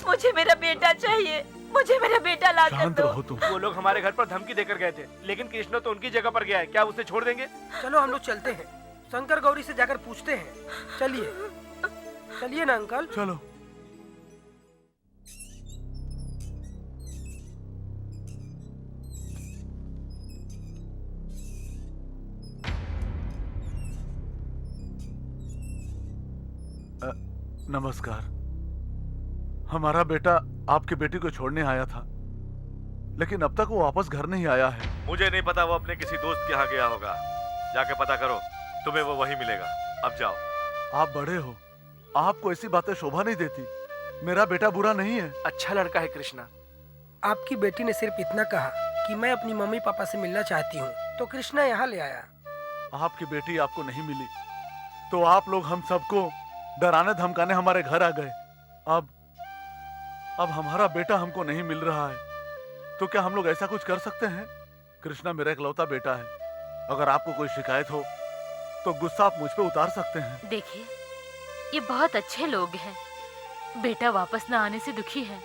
मुझे मेरा बेटा चाहिए, मुझे मेरा बेटा ला कर दो। वो लोग हमारे घर पर धमकी देकर गए थे, लेकिन कृष्णा तो उनकी जगह पर गया है। क्या उसे छोड़ देंगे? चलो हम लोग चलते हैं, शंकर गौरी से जाकर पूछते हैं। चलिए चलिए ना अंकल। चलो। नमस्कार। हमारा बेटा आपकी बेटी को छोड़ने आया था, लेकिन अब तक वो वापस घर नहीं आया है। मुझे नहीं पता, वो अपने किसी दोस्त के यहाँ गया होगा। जाके पता करो, तुम्हें वो वहीं मिलेगा। अब जाओ। आप बड़े हो, आपको ऐसी बातें शोभा नहीं देती। मेरा बेटा बुरा नहीं है, अच्छा लड़का है कृष्णा। आपकी बेटी ने सिर्फ इतना कहा कि मैं अपनी मम्मी पापा से मिलना चाहती हूँ, तो कृष्णा यहाँ ले आया। आपकी बेटी आपको नहीं मिली तो आप लोग हम सबको डराने धमकाने हमारे घर आ गए। अब हमारा बेटा हमको नहीं मिल रहा है, तो क्या हम लोग ऐसा कुछ कर सकते हैं? कृष्णा मेरा इकलौता बेटा है, अगर आपको कोई शिकायत हो तो गुस्सा आप मुझ पे उतार सकते हैं। देखिए, ये बहुत अच्छे लोग हैं, बेटा वापस न आने से दुखी हैं।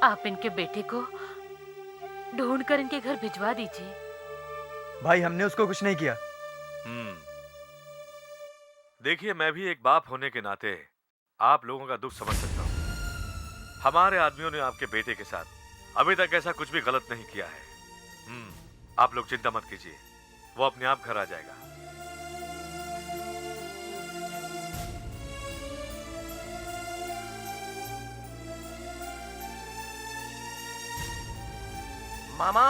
आप इनके बेटे को ढूंढ कर इनके घर भिजवा दीजिए। भाई हमने उसको कुछ नहीं किया। देखिए, मैं भी एक बाप होने के नाते आप लोगों का दुख समझ सकता हूँ। हमारे आदमियों ने आपके बेटे के साथ अभी तक ऐसा कुछ भी गलत नहीं किया है। आप लोग चिंता मत कीजिए, वो अपने आप घर आ जाएगा। मामा,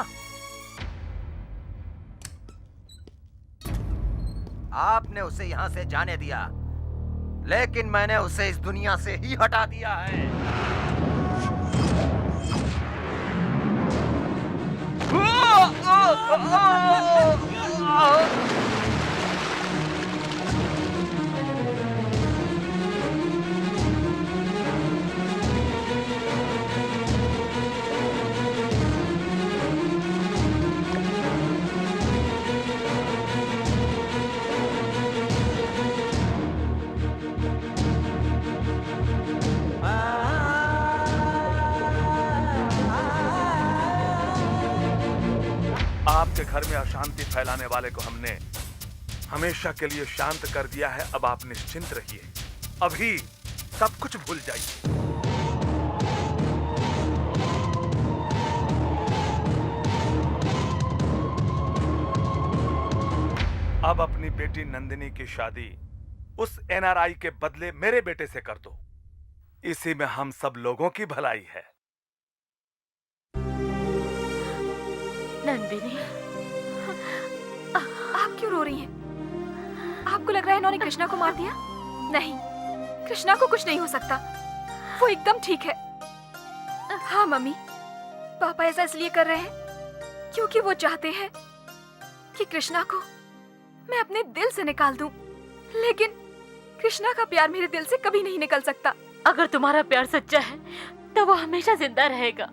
आपने उसे यहाँ से जाने दिया, लेकिन मैंने उसे इस दुनिया से ही हटा दिया है। आपके घर में अशांति फैलाने वाले को हमने हमेशा के लिए शांत कर दिया है। अब आप निश्चिंत रहिए, अभी सब कुछ भूल जाइए। अब अपनी बेटी नंदिनी की शादी उस एनआरआई के बदले मेरे बेटे से कर दो, इसी में हम सब लोगों की भलाई है। नंदिनी, आप क्यों रो रही हैं? आपको लग रहा है इन्होंने कृष्णा को मार दिया? नहीं, कृष्णा को कुछ नहीं हो सकता, वो एकदम ठीक है। हाँ मम्मी, पापा ऐसा इसलिए कर रहे हैं क्योंकि वो चाहते हैं कि कृष्णा को मैं अपने दिल से निकाल दूं, लेकिन कृष्णा का प्यार मेरे दिल से कभी नहीं निकल सकता। अगर तुम्हारा प्यार सच्चा है तो वो हमेशा जिंदा रहेगा।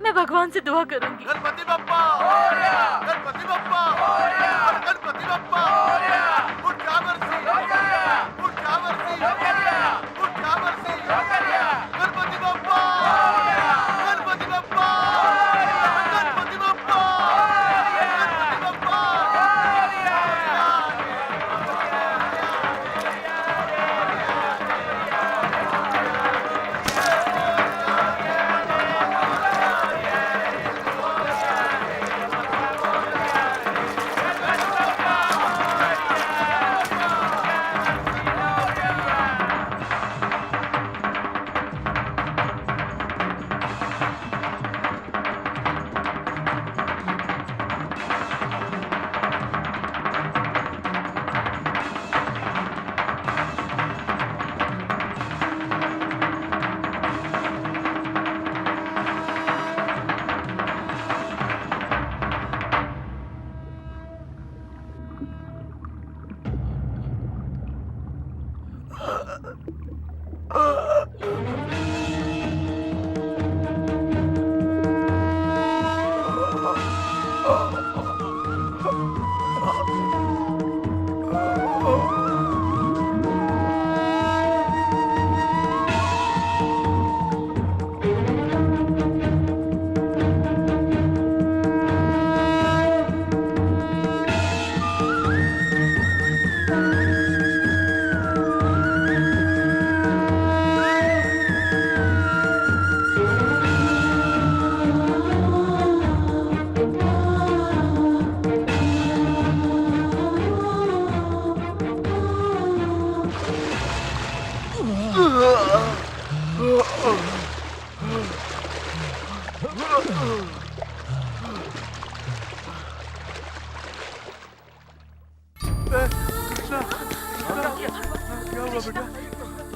मैं भगवान से दुआ करूंगी। गणपति बप्पा मोरया, गणपति बप्पा मोरया, गणपति बप्पा मोरया, उठा बरसी मोरया, उठा बरसी मोरया, उठा बरसी मोरया, गणपति बप्पा मोरया, गणपति बप्पा मोरया, गणपति बप्पा मोरया, गणपति बप्पा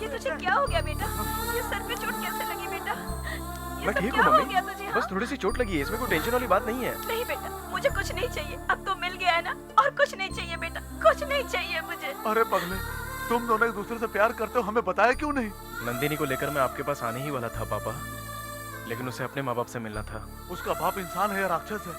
ये तुझे क्या हो गया बेटा? ये सर पे चोट कैसे लगी बेटा? ये मैं सब ठीक क्या हूँ हो मम्मी। गया तुझे? बस थोड़ी सी चोट लगी है, इसमें कोई टेंशन वाली बात नहीं है। नहीं बेटा, मुझे कुछ नहीं चाहिए। अब तो मिल गया है ना, और कुछ नहीं चाहिए बेटा, कुछ नहीं चाहिए मुझे। अरे पगले, तुम दोनों एक दूसरे से प्यार करते हो, हमें बताया क्यों नहीं? नंदिनी को लेकर मैं आपके पास आने ही वाला था पापा, लेकिन उसे अपने माँ बाप से मिलना था। उसका बाप इंसान है या राक्षस है?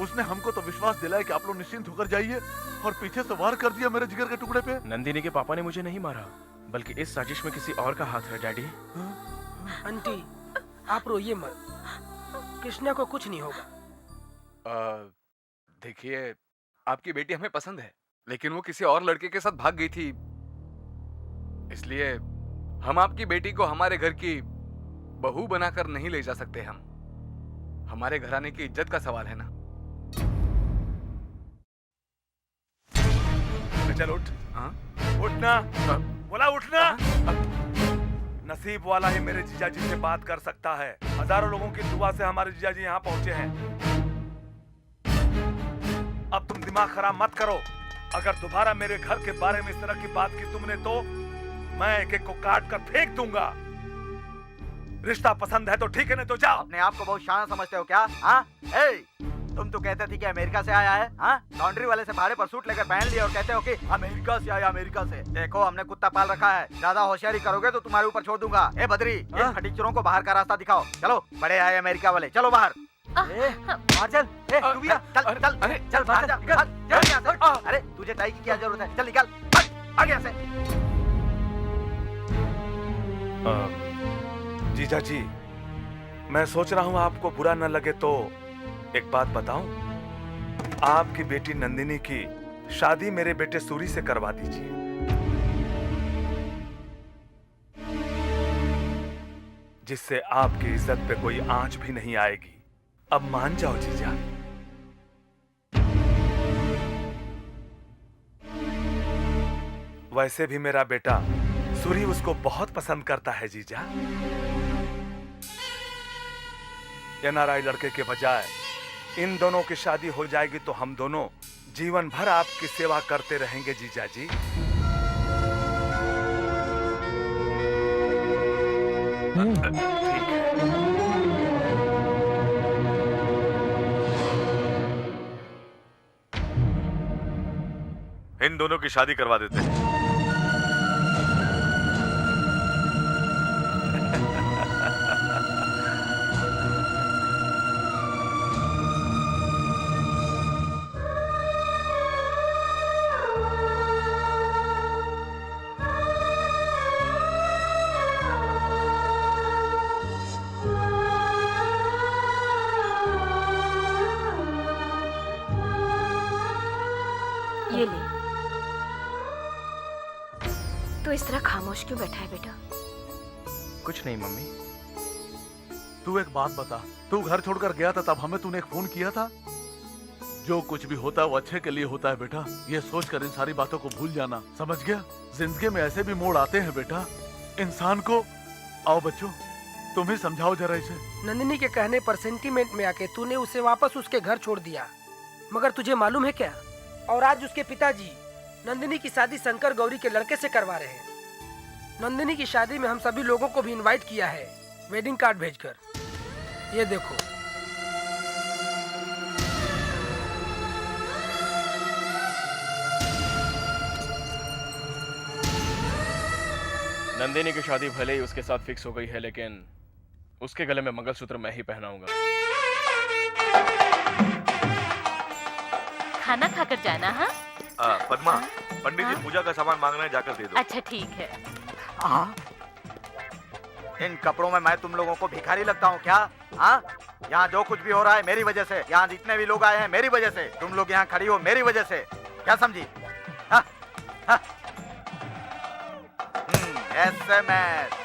उसने हमको तो विश्वास दिलाया कि आप लोग निश्चिंत होकर जाइए, और पीछे से वार कर दिया मेरे जिगर के टुकड़े पे। नंदिनी के पापा ने मुझे नहीं मारा, बल्कि इस साजिश में किसी और का हाथ है डैडी। आंटी, आप रोइए मत, कृष्णा को कुछ नहीं होगा। देखिए, आपकी बेटी हमें पसंद है, लेकिन वो किसी और लड़के के साथ भाग गई थी, इसलिए हम आपकी बेटी को हमारे घर की बहू बनाकर नहीं ले जा सकते। हम हमारे घराने की इज्जत का सवाल है ना। चल उठ। उठना, बोला उठना। नसीब वाला ही मेरे जीजाजी से बात कर सकता है। हजारों लोगों की दुआ से हमारे जीजाजी यहाँ पहुंचे हैं। अब तुम दिमाग खराब मत करो। अगर दोबारा मेरे घर के बारे में इस तरह की बात की तुमने तो मैं एक एक को काट कर फेंक दूंगा। रिश्ता पसंद है तो ठीक है, नहीं तो जाओ। अपने आप को बहुत शान समझते हो क्या? हाँ, तुम तो कहते थे कि अमेरिका से आया है। हाँ, लॉन्ड्री वाले से भाड़े पर सूट लेकर पहन लिया और कहते हो कि अमेरिका से आया, अमेरिका से। देखो, हमने कुत्ता पाल रखा है, ज्यादा होशियारी करोगे तो तुम्हारे ऊपर छोड़ दूंगा। ए बद्री, इन फटीचरों को बाहर का रास्ता दिखाओ। चलो, बड़े आए अमेरिका वाले, चलो बाहर। बाहर चल, चल चल चल बाहर जा, चल यहाँ से। अरे तुझे टाई की क्या जरूरत है? चल निकल, आगे यहाँ से। जीजा जी, मैं सोच रहा हूँ आपको बुरा न लगे तो एक बात बताऊं? आपकी बेटी नंदिनी की शादी मेरे बेटे सूरी से करवा दीजिए। जिससे आपकी इज्जत पे कोई आंच भी नहीं आएगी। अब मान जाओ जीजा। वैसे भी मेरा बेटा सूरी उसको बहुत पसंद करता है जीजा। एनआरआई लड़के के बजाय इन दोनों की शादी हो जाएगी तो हम दोनों जीवन भर आपकी सेवा करते रहेंगे जीजा जी। इन दोनों की शादी करवा देते हैं। ये ले। तो इस तरह खामोश क्यों बैठा है बेटा? कुछ नहीं मम्मी। तू एक बात बता, तू घर छोड़कर गया था तब हमें तूने एक फोन किया था? जो कुछ भी होता है वो अच्छे के लिए होता है बेटा। ये सोचकर इन सारी बातों को भूल जाना, समझ गया? जिंदगी में ऐसे भी मोड़ आते हैं बेटा इंसान को। आओ बच्चों, तुम ही समझाओ जरा इसे। नंदिनी के कहने पर सेंटीमेंट में आके तूने उसे वापस उसके घर छोड़ दिया, मगर तुझे मालूम है क्या? और आज उसके पिताजी नंदिनी की शादी शंकर गौरी के लड़के से करवा रहे हैं। नंदिनी की शादी में हम सभी लोगों को भी इनवाइट किया है, वेडिंग कार्ड भेजकर। ये देखो। नंदिनी की शादी भले ही उसके साथ फिक्स हो गई है, लेकिन उसके गले में मंगलसूत्र मैं ही पहनाऊंगा। खाना खाकर जाना। हाँ पद्मा, पंडित जी पूजा का सामान मांग रहे हैं, जाकर दे दो। अच्छा ठीक है। हाँ? इन कपड़ों में मैं तुम लोगों को भिखारी लगता हूँ क्या? हाँ? यहाँ जो कुछ भी हो रहा है मेरी वजह से, यहाँ जितने भी लोग आए हैं मेरी वजह से, तुम लोग यहाँ खड़ी हो मेरी वजह से, क्या समझी? हाँ? हाँ? SMS।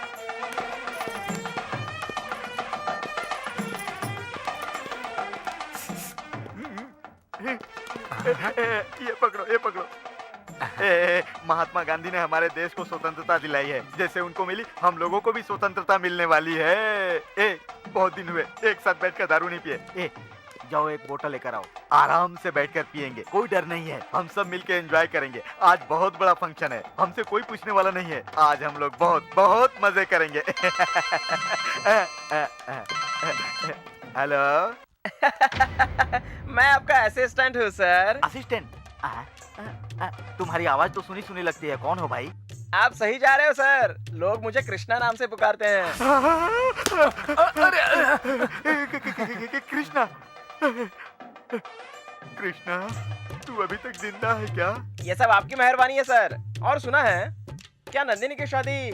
ये पकड़ो, ये पकड़ो। महात्मा गांधी ने हमारे देश को स्वतंत्रता दिलाई है, जैसे उनको मिली हम लोगों को भी स्वतंत्रता मिलने वाली है। बहुत दिन हुए एक साथ बैठकर दारू नहीं पिए। जाओ एक बोतल लेकर आओ, आराम से बैठकर पियेंगे, कोई डर नहीं है, हम सब मिलके एंजॉय करेंगे। आज बहुत बड़ा फंक्शन है, हमसे कोई पूछने वाला नहीं है, आज हम लोग बहुत बहुत मजे करेंगे। हेलो। मैं आपका असिस्टेंट हूँ सर। असिस्टेंट? तुम्हारी आवाज तो सुनी सुनी लगती है, कौन हो भाई? आप सही जा रहे हो सर, लोग मुझे कृष्णा नाम से पुकारते हैं। कृष्णा, कृष्णा, तू अभी तक जिंदा है क्या? ये सब आपकी मेहरबानी है सर। और सुना है क्या नंदिनी की शादी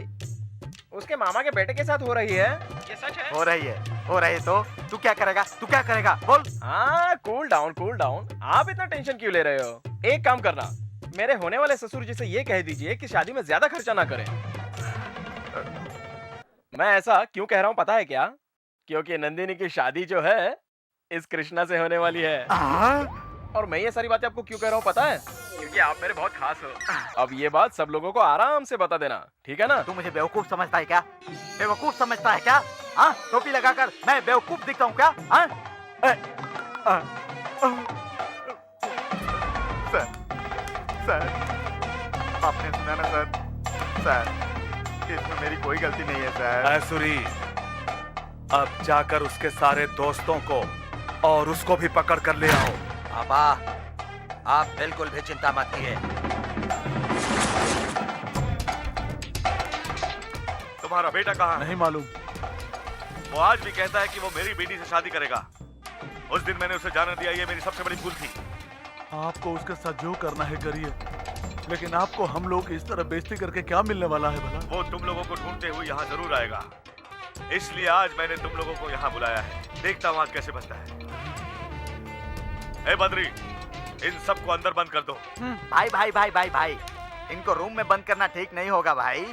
उसके मामा के बेटे के साथ हो रही है? ये सच है? हो रही है, हो रही है तो तू क्या करेगा? तू क्या करेगा बोल? हाँ, कूल डाउन कूल डाउन। आप इतना टेंशन क्यों ले रहे हो? एक काम करना, मेरे होने वाले ससुर जी से ये कह दीजिए कि शादी में ज्यादा खर्चा ना करें। मैं ऐसा क्यों कह रहा हूँ पता है क्या? क्योंकि नंदिनी की शादी जो है इस कृष्णा से होने वाली है। और मैं ये सारी बातें आपको क्यों कह रहा हूँ पता है? क्योंकि आप मेरे बहुत खास हो। अब ये बात सब लोगों को आराम से बता देना, ठीक है ना? तू मुझे बेवकूफ समझता है क्या? बेवकूफ समझता है क्या? हाँ, टोपी लगाकर मैं बेवकूफ दिखता हूँ क्या? हाँ? सर, आपने सुना ना सर? सर, इसमें मेरी कोई गलती नहीं है सर। ऐसुरी, अब जाकर उसके सारे दोस्तों को और उसको भी पकड़ कर ले आओ। पापा, आप बिल्कुल भी चिंता मत कीजिए। तुम्हारा बेटा कहाँ? नहीं मालूम। वो आज भी कहता है कि वो मेरी बेटी से शादी करेगा। उस दिन मैंने उसे जाने दिया, ये मेरी सबसे बड़ी भूल थी। आपको उसके साथ जो करना है करिए, लेकिन आपको हम लोग इस तरह बेइज्जती करके क्या मिलने वाला है भला? वो तुम लोगों को ढूंढते हुए यहाँ जरूर आएगा, इसलिए आज मैंने तुम लोगों को यहाँ बुलाया है। देखता हूँ आज कैसे बनता है। ए बद्री, इन सबको अंदर बंद कर दो। भाई भाई भाई भाई भाई, इनको रूम में बंद करना ठीक नहीं होगा भाई।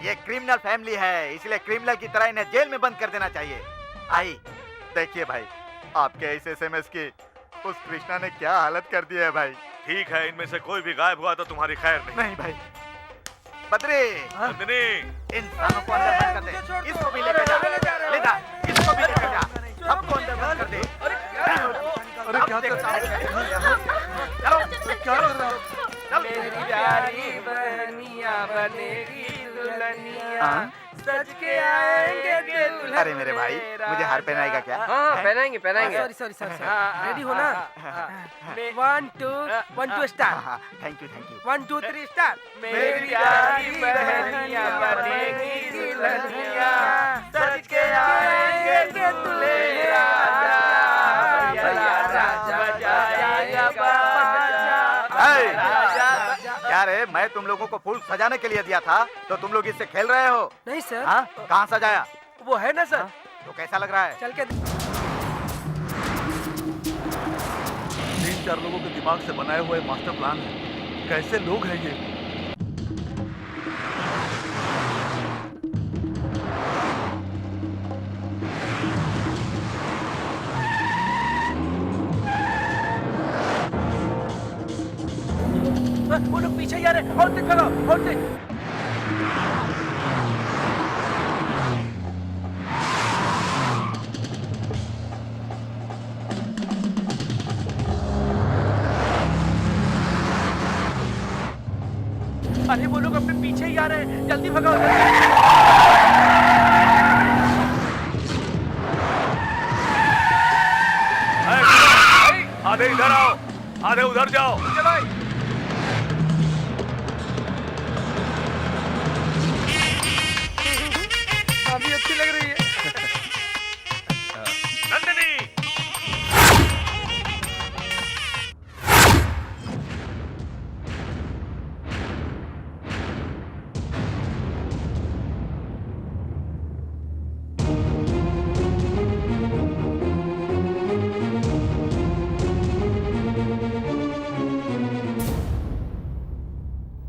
ये क्रिमिनल फैमिली है, इसलिए क्रिमिनल की तरह इन्हें जेल में बंद कर देना चाहिए। भाई देखिए भाई, आपके इस SMS की उस कृष्णा ने क्या हालत कर दी है भाई। ठीक है, इनमें से कोई भी गायब हुआ तो तुम्हारी खैर नहीं। नहीं भाई। बद्री, नंदिनी, इन सालों को अंदर बंद कर दे, इसको भी लेकर जा, ले जा, इसको भी लेकर जा, सबको अंदर बंद कर दे। अरे क्या कर रहा है? चलो, क्या कर रहा है? मेरी प्यारी बहनिया बनेगी दुल्हनिया, सज के आएंगे दुल्हन। अरे मेरे भाई, मुझे हार पहनाएगा क्या? हाँ, पहनाएंगे पहनाएंगे। सॉरी रेडी हो ना? 1 2 स्टार्ट। Thank you 1 2 3 start. मेरी प्यारी बहनिया बनेगी दुल्हनिया, सज के आएंगे दुल्हे राजा, राजा बजाएगा बाजा। क्या रे, मैं तुम लोगों को फूल सजाने के लिए दिया था, तो तुम लोग इससे खेल रहे हो? नहीं सर। हाँ? कहाँ सजाया? वो है ना सर। तो कैसा लग रहा है? चल के 3-4 लोगों के दिमाग से बनाए हुए मास्टर प्लान है। कैसे लोग हैं ये? वो लोग पीछे जा रहे हैं। और तेज भगाओ, और तेज। अरे वो लोग अपने पीछे ही आ रहे हैं, जल्दी भगाओ। आधे इधर आओ, आधे उधर जाओ। काफी अच्छी लग रही है। नंदिनी,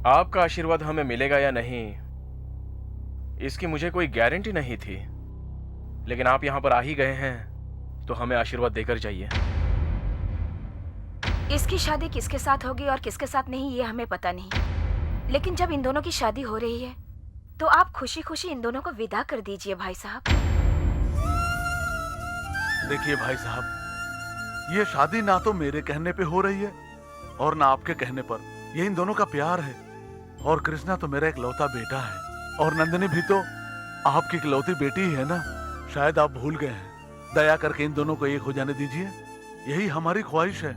आपका आशीर्वाद हमें मिलेगा या नहीं, इसकी मुझे कोई गारंटी नहीं थी, लेकिन आप यहाँ पर आ ही गए हैं तो हमें आशीर्वाद देकर जाइए। इसकी शादी किसके साथ होगी और किसके साथ नहीं, ये हमें पता नहीं, लेकिन जब इन दोनों की शादी हो रही है तो आप खुशी खुशी इन दोनों को विदा कर दीजिए भाई साहब। देखिए भाई साहब, ये शादी ना तो मेरे कहने पे हो रही है और ना आपके कहने पर। ये इन दोनों का प्यार है। और कृष्णा तो मेरा इकलौता बेटा है और नंदिनी भी तो आपकी इकलौती बेटी ही है ना। शायद आप भूल गए हैं। दया करके इन दोनों को एक हो जाने दीजिए। यही हमारी ख्वाहिश है।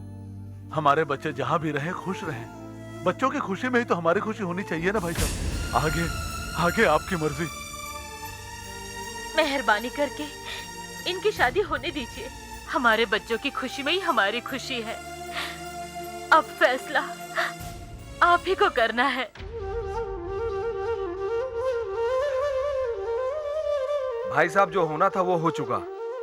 हमारे बच्चे जहां भी रहे खुश रहें। बच्चों की खुशी में ही तो हमारी खुशी होनी चाहिए ना भाई साहब। आगे आगे आपकी मर्जी। मेहरबानी करके इनकी शादी होने दीजिए। हमारे बच्चों की खुशी में ही हमारी खुशी है। अब फैसला आप ही को करना है। भाई साहब, जो होना था वो हो चुका।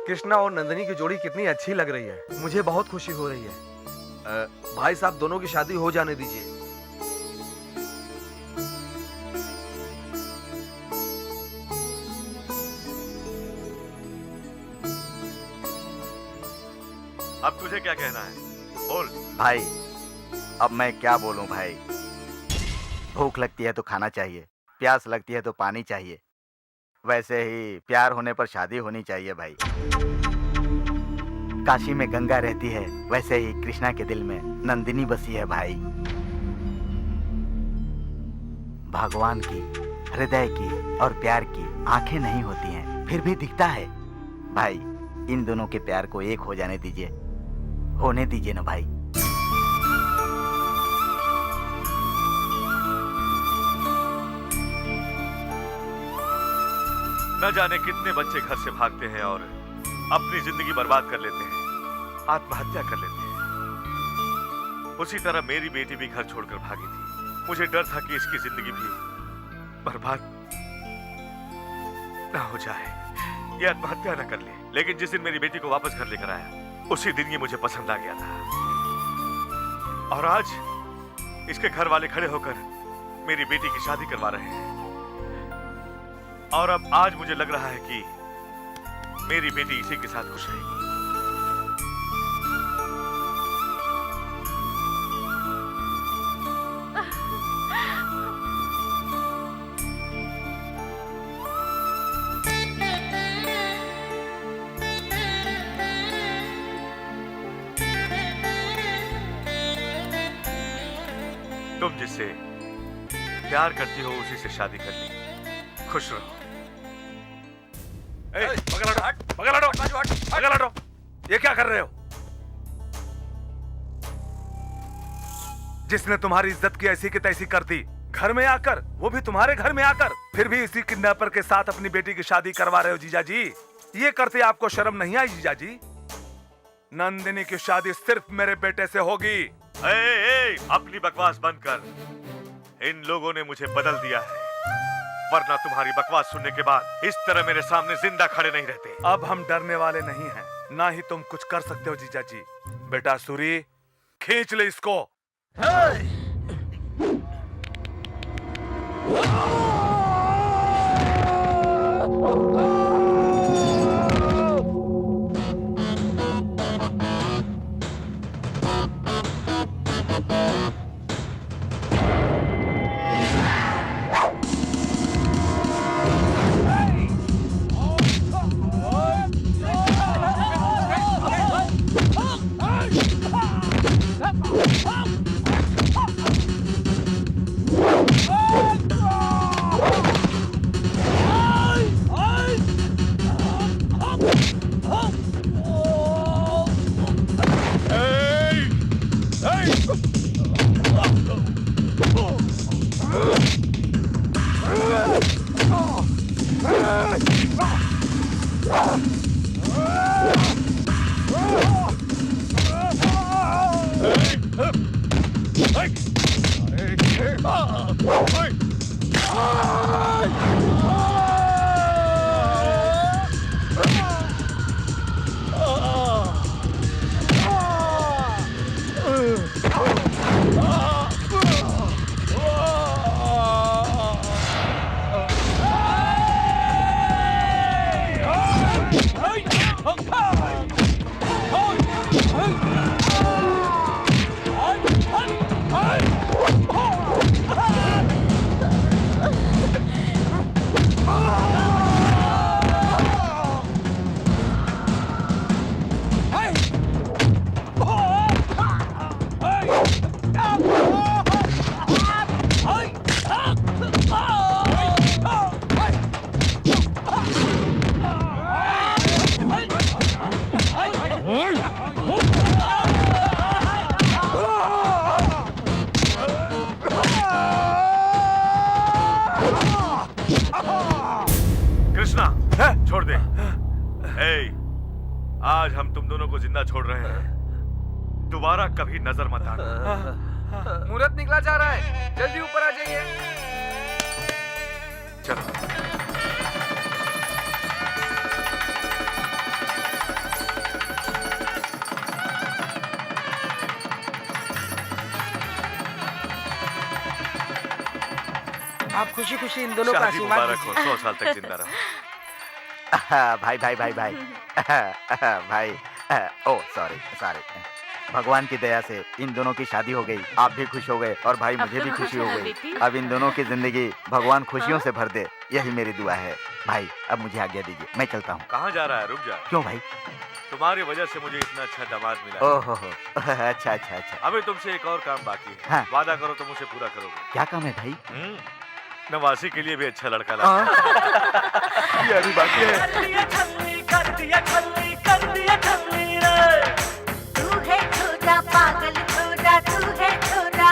कृष्णा और नंदिनी की जोड़ी कितनी अच्छी लग रही है। मुझे बहुत खुशी हो रही है। भाई साहब, दोनों की शादी हो जाने दीजिए। अब तुझे क्या कहना है? बोल भाई। अब मैं क्या बोलूं भाई। भूख लगती है तो खाना चाहिए, प्यास लगती है तो पानी चाहिए। वैसे ही प्यार होने पर शादी होनी चाहिए भाई। काशी में गंगा रहती है, वैसे ही कृष्णा के दिल में नंदिनी बसी है भाई। भगवान की, हृदय की और प्यार की आंखें नहीं होती हैं, फिर भी दिखता है भाई। इन दोनों के प्यार को एक हो जाने दीजिए। होने दीजिए ना भाई। न जाने कितने बच्चे घर से भागते हैं और अपनी जिंदगी बर्बाद कर लेते हैं, आत्महत्या कर लेते हैं। उसी तरह मेरी बेटी भी घर छोड़कर भागी थी। मुझे डर था कि इसकी जिंदगी भी बर्बाद ना हो जाए, ये आत्महत्या न कर ले। लेकिन जिस दिन मेरी बेटी को वापस घर लेकर आया, उसी दिन ये मुझे पसंद आ गया था। और आज इसके घर वाले खड़े होकर मेरी बेटी की शादी करवा रहे हैं। और अब आज मुझे लग रहा है कि मेरी बेटी इसी के साथ खुश रहेगी। तुम जिससे प्यार करती हो उसी से शादी कर ली। खुश रहो। बगल हटो। ये क्या कर रहे हो? जिसने तुम्हारी इज्जत की ऐसी की तैसी कर दी, घर में आकर, वो भी तुम्हारे घर में आकर, फिर भी इसी किडनैपर के साथ अपनी बेटी की शादी करवा रहे हो जीजा जी। ये करते आपको शर्म नहीं आई जीजा जी? नंदिनी की शादी सिर्फ मेरे बेटे से होगी। अपनी बकवास बंद कर। इन लोगों ने मुझे बदल दिया है, वरना तुम्हारी बकवास सुनने के बाद इस तरह मेरे सामने जिंदा खड़े नहीं रहते। अब हम डरने वाले नहीं हैं, ना ही तुम कुछ कर सकते हो जीजा जी। बेटा सूरी, खींच ले इसको। कृष्णा छोड़ दे। ए, आज हम तुम दोनों को जिंदा छोड़ रहे हैं, दोबारा कभी नजर मत आना। मुहूर्त निकला जा रहा है, जल्दी ऊपर आ जाइए। चलो। आप खुशी खुशी इन दोनों का शादी आशीर्वाद मुबारक हो, 100 साल तक जिंदा रहो। भाई भाई भाई भाई भाई ओ सॉरी सॉरी। भगवान की दया से इन दोनों की शादी हो गई, आप भी खुश हो गए और भाई मुझे भी खुशी हो गई। अब इन दोनों की जिंदगी भगवान खुशियों से भर दे, यही मेरी दुआ है। भाई अब मुझे आज्ञा दीजिए, मैं चलता हूँ। कहाँ जा रहा है? रुक जा। क्यों भाई? तुम्हारी वजह से मुझे इतना अच्छा दामाद मिला। ओहो अच्छा अच्छा अच्छा। अभी तुमसे एक और काम बाकी है। हाँ। वादा करो तुम उसे पूरा करोगे। क्या काम है भाई? नवासी के लिए भी अच्छा लड़का ला। ये अभी बाकी है। कर दिया छल्ली कर दिया छल्ली कर दिया छल्ली रे। तू है छोटा पागल छोटा, तू है छोटा।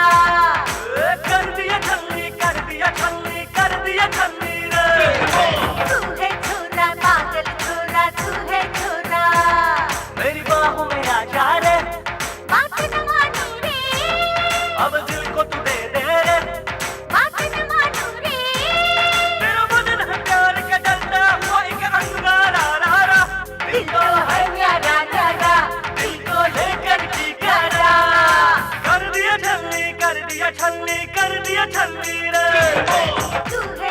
कर दिया छल्ली कर दिया छल्ली कर दिया छल्ली रे। तू है छोटा पागल छोटा, तू है छोटा। मेरी बाहों में आ जा रे, बात न मानू रे, अब दिल को तू दे दे रे। बात न मानू रे, तेरा बदन है प्यार का जलता हुआ एक अंगारा रा रा। दिल तो है प्यारा प्यारा, दिल को लेकर की प्यारा। कर दिया छल्ली कर दिया छल्ली कर दिया छल्ली रे। तू है